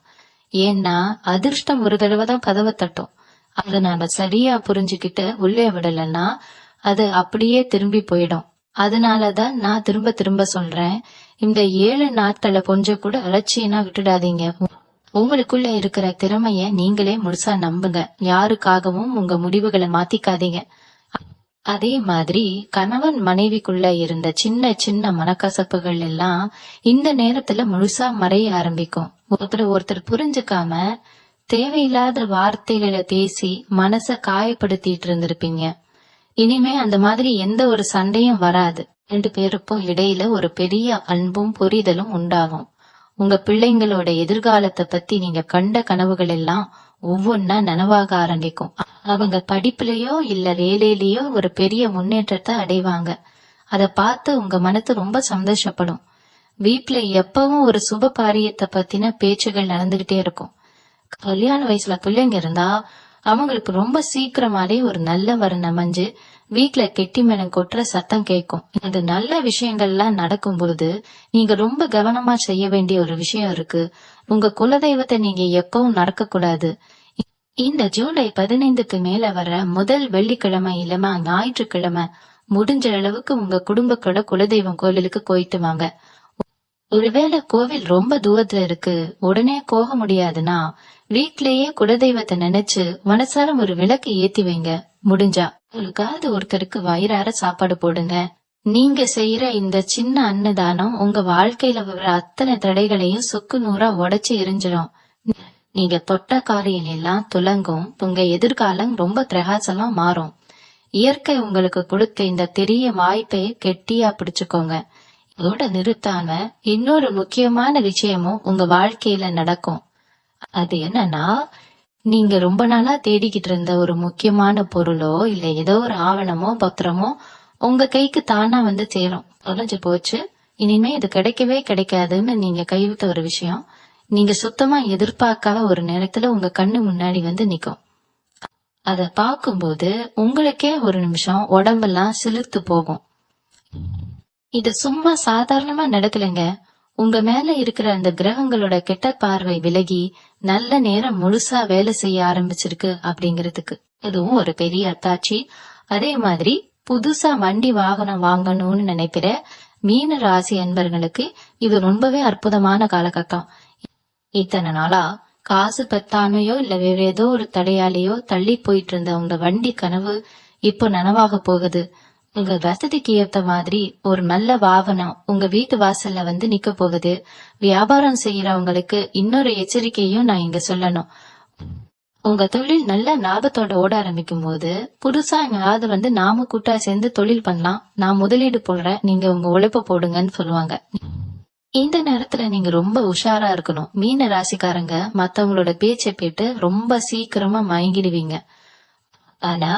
ஏன்னா அதிர்ஷ்டம் ஒரு தடவை தான் கதவை தட்டும். அதை நாம சரியா புரிஞ்சுக்கிட்டு உள்ளே விடலன்னா அது அப்படியே திரும்பி போயிடும். அதனாலதான் நான் திரும்ப திரும்ப சொல்றேன், இந்த 7 நாட்களை கொஞ்சம் கூட அலட்சியனா விட்டுடாதீங்க. உங்களுக்குள்ள இருக்கிற திறமைய நீங்களே முழுசா நம்புங்க. யாருக்காகவும் உங்க முடிவுகளை மாத்திக்காதீங்க. அதே மாதிரி கணவன் மனைவிக்குள்ள இருந்த சின்ன சின்ன மனக்கசப்புகள் எல்லாம் இந்த நேரத்துல முழுசா மறைய ஆரம்பிக்கும். ஒருத்தர் புரிஞ்சுக்காம தேவையில்லாத வார்த்தைகளை பேசி மனச காயப்படுத்திட்டு இருந்திருப்பீங்க. இனிமே அந்த மாதிரி எந்த ஒரு சண்டையும் வராது. 2 பேருக்கும் இடையில ஒரு பெரிய அன்பும் புரிதலும் உண்டாகும். உங்க பிள்ளைங்களோட எதிர்காலத்தை பத்தி நீங்க கண்ட கனவுகள் எல்லாம் ஒவ்வொன்னா நனவாக ஆரம்பிக்கும். அவங்க படிப்புலயோ இல்ல வேலையிலயோ ஒரு பெரிய முன்னேற்றத்தை அடைவாங்க. அத பார்த்து உங்க மனசு ரொம்ப சந்தோஷப்படும். வீட்டுல எப்பவும் ஒரு சுப காரியத்தை பத்தின பேச்சுகள் நடந்துகிட்டே இருக்கும். கல்யாண வயசுல பிள்ளைங்க இருந்தா அவங்களுக்கு ரொம்ப சீக்கிரமாலே ஒரு நல்ல வரன் அமைஞ்சு வீட்டுல கெட்டி மேளம் கொட்டுற சத்தம் கேட்கும். இந்த நல்ல விஷயங்கள்லாம் நடக்கும் பொழுது நீங்க ரொம்ப கவனமா செய்ய வேண்டிய ஒரு விஷயம் இருக்கு. உங்க குலதெய்வத்தை நீங்க எப்பவும் நடக்க கூடாது. இந்த ஜூலை 15க்கு மேல வர முதல் வெள்ளிக்கிழமை இல்லமா ஞாயிற்றுக்கிழமை முடிஞ்ச அளவுக்கு உங்க குடும்பத்தோட குலதெய்வம் கோவிலுக்கு போயிட்டு வாங்க. ஒருவேளை கோவில் ரொம்ப தூரத்துல இருக்கு, உடனே போக முடியாதுன்னா வீட்லயே குலதெய்வத்தை நினைச்சு மனசார ஒரு விளக்கு ஏத்தி வைங்க. முடிஞ்சா உங்களுக்காவது ஒருத்தருக்கு வயிறார சாப்பாடு போடுங்க. நீங்க செய்யற இந்த சின்ன அன்னதானம் உங்க வாழ்க்கையில வர அத்தனை தடைகளையும் சொக்கு நூறா உடைச்சு எரிஞ்சிடும். நீங்க தொட்ட காரியம் எல்லாம் துலங்கும். உங்க எதிர்காலம் ரொம்ப பிரகாசமா மாறும். இயற்கை உங்களுக்கு கொடுத்த இந்த பெரிய வாய்ப்பை கெட்டியா பிடிச்சுக்கோங்க. இதோட நிறுத்தாம இன்னொரு முக்கியமான விஷயமும் உங்க வாழ்க்கையில நடக்கும். அது என்னன்னா, நீங்க ரொம்ப நாளா தேடிக்கிட்டு இருந்த ஒரு முக்கியமான பொருளோ இல்ல ஏதோ ஒரு ஆவணமோ பத்திரமோ உங்க கைக்கு தானா வந்து சேரும். தொலைஞ்சு போச்சு, இனிமே இது கிடைக்கவே கிடைக்காதுன்னு நீங்க கைவிட்ட ஒரு விஷயம் நீங்க சுத்தமா எதிர்பார்க்காத ஒரு நேரத்துல உங்க கண்ணு முன்னாடி வந்து நிக்கும். அத பாக்கும்போது உங்களுக்கே ஒரு நிமிஷம் உடம்பெல்லாம் சிலிர்த்து போகும். இது சும்மா சாதாரணமா நடக்கலைங்க. உங்க மேல இருக்கிற அந்த கிரகங்களோட கெட்ட பார்வை விலகி நல்ல நேரம் முழுசா வேலை செய்ய ஆரம்பிச்சிருக்கு அப்படிங்கிறதுக்கு இதுவும் ஒரு பெரிய அத்தாட்சி. அதே மாதிரி புதுசா வண்டி வாகனம் வாங்கணும்னு நினைக்கிற மீன ராசி அன்பர்களுக்கு இது ரொம்பவே அற்புதமான காலகட்டம். இத்தனை நாளா காசு பத்தாமையோ இல்ல வேற ஏதோ ஒரு தடையாலேயோ தள்ளி போயிட்டு இருந்த உங்க வண்டி கனவு இப்போ நனவாக போகுது. உங்க வசதிக்கு ஏத்த மாதிரி ஒரு நல்ல வாகனம் உங்க வீட்டு வாசல்ல வந்து நிக்க போகுது. வியாபாரம் செய்யறவங்களுக்கு இன்னொரு எச்சரிக்கையும் நான் இங்க சொல்லணும். உங்க தொழில் நல்ல லாபத்தோட ஓட ஆரம்பிக்கும் போது புதுசா எங்காவது வந்து நாம கூட்டா சேர்ந்து தொழில் பண்ணலாம், நான் முதலீடு போடுறேன், நீங்க உங்க உழைப்ப போடுங்கன்னு சொல்லுவாங்க. இந்த நேரத்துல நீங்க ரொம்ப உஷாரா இருக்கணும். மீன ராசிக்காரங்க மத்தவங்களோட பேச்சை கேட்டு ரொம்ப சீக்கிரமா மயங்கிடுவீங்க. ஆனா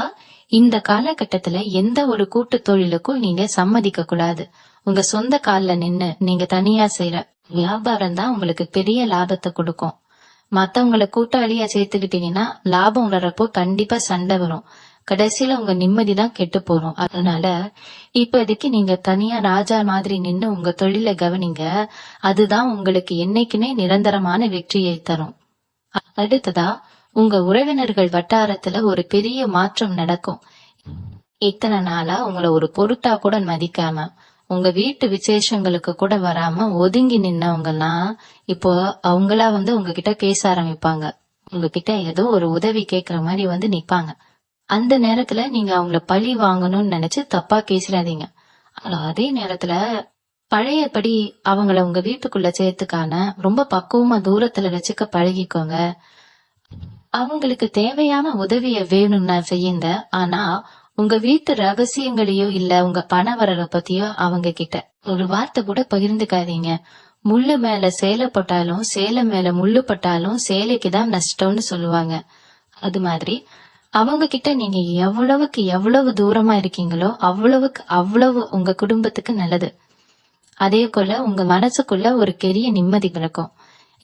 இந்த காலகட்டத்துல எந்த ஒரு கூட்டு தொழிலுக்கும் நீங்க சம்மதிக்க கூடாது. உங்க சொந்த கால்ல நின்னு நீங்க தனியா செய்யற வியாபாரம் தான் உங்களுக்கு பெரிய லாபத்தை கொடுக்கும். மத்தவங்களை கூட்டாளியா சேர்த்துக்கிட்டீங்கன்னா லாபம் வர்றப்போ கண்டிப்பா சண்டை வரும். கடைசியில உங்க நிம்மதிதான் கெட்டு போறோம். அதனால இப்போதைக்கு நீங்க தனியா ராஜா மாதிரி நின்னு உங்க தொழிலை கவனிங்க. அதுதான் உங்களுக்கு என்னைக்குமே நிரந்தரமான வெற்றியை தரும். அடுத்ததா உங்க உறவினர்கள் வட்டாரத்துல ஒரு பெரிய மாற்றம் நடக்கும். இத்தனை நாளா உங்களை ஒரு பொருட்டா கூட மதிக்காம உங்க வீட்டு விசேஷங்களுக்கு கூட வராம ஒதுங்கி நின்னவங்கலாம் இப்போ அவங்களா வந்து உங்ககிட்ட பேச ஆரம்பிப்பாங்க. உங்ககிட்ட ஏதோ ஒரு உதவி கேக்குற மாதிரி வந்து நிப்பாங்க. அந்த நேரத்துல நீங்க அவங்கள பழி வாங்கணும்னு நினைச்சு தப்பா பேசிடாதீங்க. ஆனா அதே நேரத்துல பழையபடி அவங்கள உங்க வீட்டுக்குள்ள சேர்த்துக்கான ரொம்ப பக்குவமா தூரத்துல வச்சுக்க பழகிக்கோங்க. அவங்களுக்கு தேவையான உதவிய வேணும்னா செய்யுங்க. ஆனா உங்க வீட்டு ரகசியங்களையோ இல்ல உங்க பண வரவை பத்தியோ அவங்க கிட்ட ஒரு வார்த்தை கூட பகிர்ந்துக்காதீங்க. முள்ளு மேல சேலை போட்டாலும் சேலை மேல முள்ளு பட்டாலும் சேலைக்குதான் நஷ்டம்னு சொல்லுவாங்க. அது மாதிரி அவங்க கிட்ட நீங்க எவ்வளவுக்கு எவ்வளவு தூரமா இருக்கீங்களோ அவ்வளவுக்கு அவ்வளவு உங்க குடும்பத்துக்கு நல்லது. அதே போல உங்க மனசுக்குள்ள ஒரு பெரிய நிம்மதி கிடைக்கும்.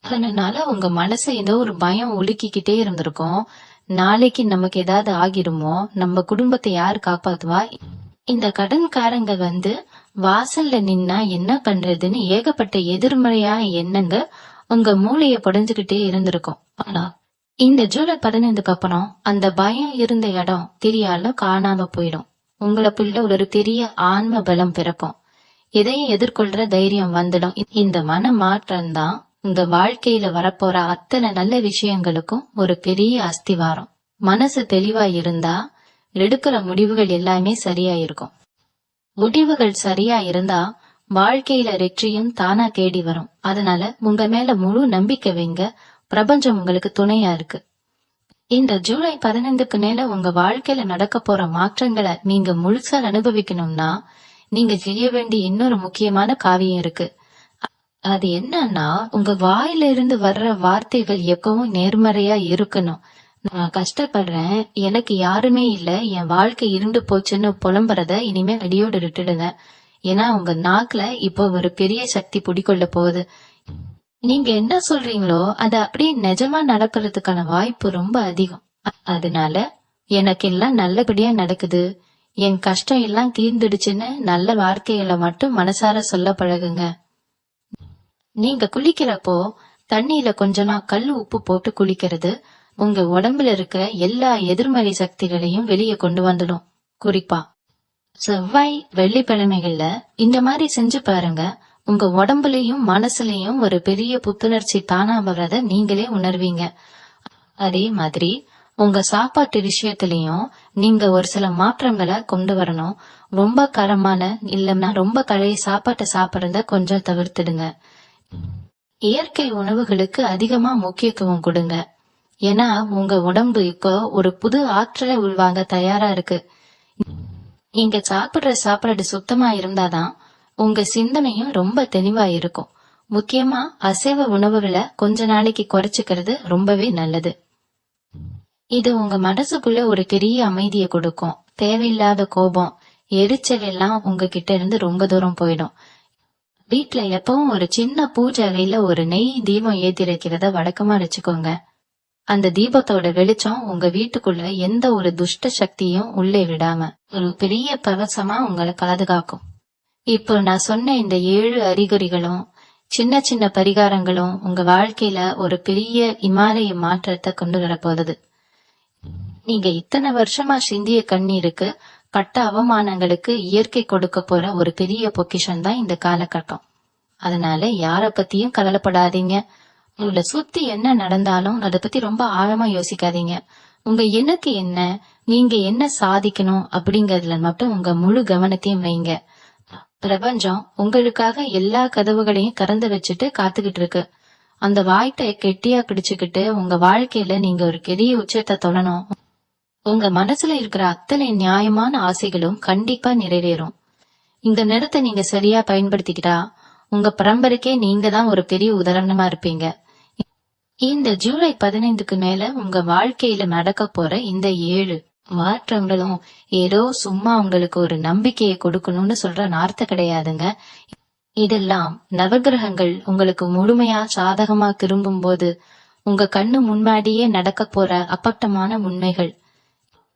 அதனால உங்க மனசை ஏதோ ஒரு பயம் ஒழுக்கிக்கிட்டே இருந்திருக்கும். நாளைக்கு நமக்கு ஏதாவது ஆகிடுமோ, நம்ம குடும்பத்தை யார் காப்பாத்துவா, இந்த கடன்காரங்க வந்து வாசல்ல நின்னா என்ன பண்றதுன்னு ஏகப்பட்ட எதிர்மறையான எண்ணங்க உங்க மூளைய புடைஞ்சுகிட்டே இருந்திருக்கும். ஆனா இந்த ஜூலை 15க்கு அப்புறம் அந்த பயம் இருந்த இடம் தெரியால காணாம போயிடும். உங்களுக்குள்ள ஒரு பெரிய ஆன்ம பலம் பிறக்கும். எதையும் எதிர்கொள்ற தைரியம் வந்துடும். இந்த மன மாற்றம் தான் உங்க வாழ்க்கையில வரப்போற அத்தனை நல்ல விஷயங்களுக்கும் ஒரு பெரிய அஸ்திவாரம். மனசு தெளிவா இருந்தா எடுக்கிற முடிவுகள் எல்லாமே சரியா இருக்கும். முடிவுகள் சரியா இருந்தா வாழ்க்கையில வெற்றியும் தானா தேடி வரும். அதனால உங்க மேல முழு நம்பிக்கை வைங்க. பிரபஞ்சம் உங்களுக்கு துணையா இருக்கு. இந்த ஜூலை 15க்கு மேல உங்க வாழ்க்கையில நடக்க போற மாற்றங்களை நீங்க முழுசா அனுபவிக்கணும்னா நீங்க செய்ய வேண்டிய இன்னொரு முக்கியமான காரியம் இருக்கு. அது என்னன்னா, உங்க வாயில இருந்து வர்ற வார்த்தைகள் எப்பவும் நேர்மறையா இருக்கணும். நான் கஷ்டப்படுறேன், எனக்கு யாருமே இல்ல, என் வாழ்க்கை இருண்டு போச்சுன்னு புலம்புறத இனிமே அடியோடு விட்டுடுங்க. ஏன்னா உங்க நாக்குல இப்போ ஒரு பெரிய சக்தி பிடிக்கொள்ள போகுது. நீங்க என்ன சொல்றீங்களோ அது அப்படியே நிஜமா நடக்கிறதுக்கான வாய்ப்பு ரொம்ப அதிகம். அதனால எனக்கு எல்லாம் நல்லபடியா நடக்குது, என் கஷ்டம் எல்லாம் தீர்ந்துடுச்சுன்னு நல்ல வார்த்தைகளை மட்டும் மனசார சொல்ல பழகுங்க. நீங்க குளிக்கிறப்போ தண்ணியில கொஞ்சமா கல் உப்பு போட்டு குளிக்கிறது உங்க உடம்புல இருக்கிற எல்லா எதிர்மறை சக்திகளையும் வெளியே கொண்டு வந்துடும். குறிப்பா செவ்வாய் வெள்ளிக்கிழமைகள்ல இந்த மாதிரி செஞ்சு பாருங்க. உங்க உடம்புலயும் மனசுலயும் ஒரு பெரிய புத்துணர்ச்சி தானா வர்றத நீங்களே உணர்வீங்க. அதே மாதிரி உங்க சாப்பாட்டு விஷயத்திலயும் நீங்க ஒரு சில மாற்றங்களை கொண்டு வரணும். ரொம்ப காரமான இல்லைன்னா ரொம்ப பழைய சாப்பாட்டை சாப்பிடுறத கொஞ்சம் தவிர்த்துடுங்க. இயற்கை உணவுகளுக்கு அதிகமா முக்கியத்துவம் கொடுங்க. ஏன்னா உங்க உடம்பு இப்போ ஒரு புது ஆற்றலை உள்வாங்க தயாரா இருக்கு. நீங்க சாப்பிடுற சாப்பாடு சுத்தமா இருந்தாதான் உங்க சிந்தனையும் ரொம்ப தெளிவா இருக்கும். முக்கியமா அசைவ உணவுகளை கொஞ்ச நாளைக்கு குறைச்சுக்கிறது ரொம்பவே நல்லது. இது உங்க மனசுக்குள்ள ஒரு பெரிய அமைதியை கொடுக்கும். தேவையில்லாத கோபம், எரிச்சல் எல்லாம் உங்ககிட்ட இருந்து ரொம்ப தூரம் போயிடும். வீட்டுல எப்பவும் ஒரு சின்ன பூஜை அறையில ஒரு நெய் தீபம் ஏத்தி வைக்கிறத வழக்கமா வச்சுக்கோங்க. அந்த தீபத்தோட வெளிச்சம் உங்க வீட்டுக்குள்ள எந்த ஒரு துஷ்ட சக்தியும் உள்ளே விடாம ஒரு பெரிய கவசமா உங்களை பாதுகாக்கும். இப்போ நான் சொன்ன இந்த 7 அறிகுறிகளும் சின்ன சின்ன பரிகாரங்களும் உங்க வாழ்க்கையில ஒரு பெரிய இமாலய மாற்றத்தை கொண்டு வர போகுது. நீங்க இத்தனை வருஷமா சிந்திய கண்ணீருக்கு, பட்ட அவமானங்களுக்கு இயற்கை கொடுக்க போற ஒரு பெரிய பொக்கிஷம் தான் இந்த காலகட்டம். அதனால யார பத்தியும் கவலைப்படாதீங்க. உங்களை சுத்தி என்ன நடந்தாலும் அதை பத்தி ரொம்ப ஆழமா யோசிக்காதீங்க. உங்க எண்ணத்து என்ன, நீங்க என்ன சாதிக்கணும் அப்படிங்கறதுல மட்டும் உங்க முழு கவனத்தையும் வைங்க. பிரபஞ்சம் உங்களுக்காக எல்லா கதவுகளையும் திறந்து வச்சுட்டு காத்துக்கிட்டு இருக்கு. அந்த வாய்ட்டை கெட்டியா பிடிச்சுக்கிட்டு உங்க வாழ்க்கையில நீங்க ஒரு பெரிய உச்சத்தை தொடணும். உங்க மனசுல இருக்கிற அத்தனை நியாயமான ஆசைகளும் கண்டிப்பா நிறைவேறும். இந்த நேரத்தை நீங்க சரியா பயன்படுத்திக்கிட்டா உங்க பரம்பரைக்கே நீங்க தான் ஒரு பெரிய உதாரணமா இருப்பீங்க. இந்த ஜூலை 15க்கு மேல உங்க வாழ்க்கையில நடக்க போற இந்த 7 மாற்றங்களும் ஏதோ சும்மா உங்களுக்கு ஒரு நம்பிக்கையை கொடுக்கணும்னு சொல்ற நார்த்த கிடையாதுங்க. இதெல்லாம் நவகிரகங்கள் உங்களுக்கு முழுமையா சாதகமா திரும்பும் போது உங்க கண்ணு முன்னாடியே நடக்க போற அப்பட்டமான உண்மைகள்.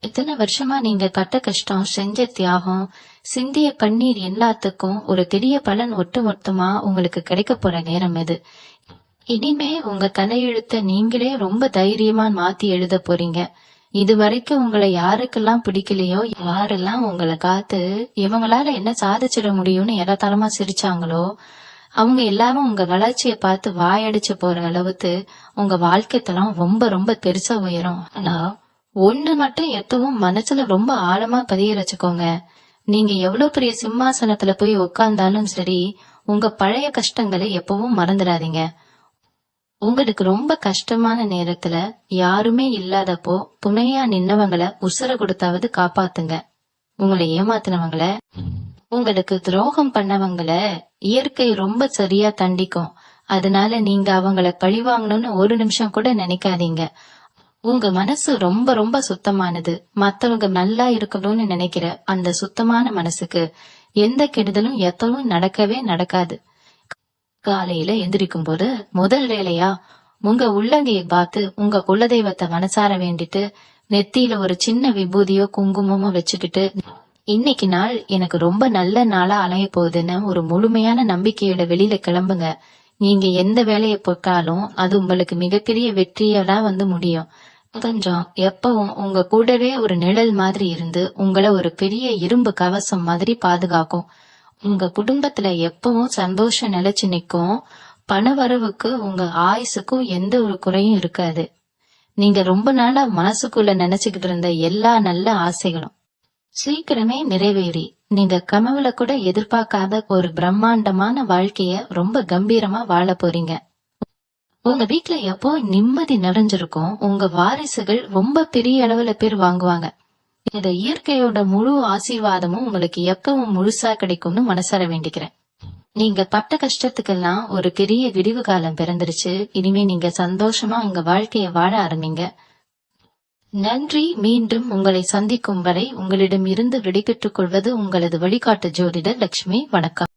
இத்தனை வருஷமா நீங்க பட்ட கஷ்டம், செஞ்ச தியாகம், சிந்திய கண்ணீர் எல்லாத்துக்கும் ஒரு பெரிய பலன் ஒட்டுமொத்தமா உங்களுக்கு கிடைக்க போற நேரம் இது. இனிமே உங்க தலையெழுத்த நீங்களே ரொம்ப தைரியமா மாத்தி எழுத போறீங்க. இது வரைக்கும் உங்களை யாருக்கெல்லாம் பிடிக்கலையோ, யாரெல்லாம் உங்களை காத்து இவங்களால என்ன சாதிச்சிட முடியும்னு எதாத்தரமா சிரிச்சாங்களோ, அவங்க எல்லாரும் உங்க வளர்ச்சியை பார்த்து வாயடிச்சு போற அளவுக்கு உங்க வாழ்க்கை தரம் ரொம்ப ரொம்ப பெருசா உயரும். ஆனா ஒண்ணு மட்டும் எப்பவும் மனசுல ரொம்ப ஆழமா பதிய வச்சுக்கோங்க. நீங்க எவ்வளவு பெரிய சிம்மாசனத்துல போய் உட்கார்ந்தாலும் சரி, உங்க பழைய கஷ்டங்களை எப்பவும் மறந்துடாதீங்க. உங்களுக்கு ரொம்ப கஷ்டமான நேரத்துல யாருமே இல்லாதப்போ துணையா நின்னவங்களை உசுர கொடுத்தாவது காப்பாத்துங்க. உங்களை ஏமாத்தினவங்கள, உங்களுக்கு துரோகம் பண்ணவங்கள இயற்கை ரொம்ப சரியா தண்டிக்கும். அதனால நீங்க அவங்கள பழிவாங்கணும்னு ஒரு நிமிஷம் கூட நினைக்காதீங்க. உங்க மனசு ரொம்ப ரொம்ப சுத்தமானது. மத்தவங்க நல்லா இருக்கணும்னு நினைக்கிற அந்த சுத்தமான மனசுக்கு எந்த கெடுதலும் எத்தவும் நடக்கவே நடக்காது. காலையில எந்திரிக்கும் போது முதல் வேலையா உங்க உள்ளங்கையை பார்த்து உங்க குலதெய்வத்தை மனசார வேண்டிட்டு நெத்தியில ஒரு சின்ன விபூதியோ குங்குமமோ வச்சுக்கிட்டு, இன்னைக்கு நாள் எனக்கு ரொம்ப நல்ல நாளா அலைய போகுதுன்னு ஒரு முழுமையான நம்பிக்கையோட வெளியில கிளம்புங்க. நீங்க எந்த வேலையை போட்டாலும் அது உங்களுக்கு மிகப்பெரிய வெற்றியெல்லாம் முடியும். கொஞ்சம் எப்பவும் உங்க கூடவே ஒரு நிழல் மாதிரி இருந்து உங்களை ஒரு பெரிய இரும்பு கவசம் மாதிரி பாதுகாக்கும். உங்க குடும்பத்துல எப்பவும் சந்தோஷம் நிலைச்சு நிக்கும். பண வரவுக்கு உங்க ஆயுசுக்கும் எந்த ஒரு குறையும் இருக்காது. நீங்க ரொம்ப நாளா மனசுக்குள்ள நினைச்சுக்கிட்டு இருந்த எல்லா நல்ல ஆசைகளும் சீக்கிரமே நிறைவேறி நீங்க கனவுல கூட எதிர்பார்க்காத ஒரு பிரம்மாண்டமான வாழ்க்கைய ரொம்ப கம்பீரமா வாழ போறீங்க. உங்க வீட்டுல எப்போ நிம்மதி நிறைஞ்சிருக்கும். உங்க வாரிசுகள் ரொம்ப பெரிய அளவுல பேர் வாங்குவாங்க. இந்த இயற்கையோட முழு ஆசீர்வாதமும் உங்களுக்கு எப்பவும் முழுசா கிடைக்கும்னு மனசார வேண்டிக்கிறேன். நீங்க பட்ட கஷ்டத்துக்கெல்லாம் ஒரு பெரிய விடிவு காலம் பிறந்துருச்சு. இனிமே நீங்க சந்தோஷமா உங்க வாழ்க்கைய வாழ ஆரம்பிங்க. நன்றி. மீண்டும் உங்களை சந்திக்கும் வரை உங்களிடம் இருந்து விடைபெற்றுக் கொள்வது உங்களது வழிகாட்டு ஜோதிடர் லட்சுமி. வணக்கம்.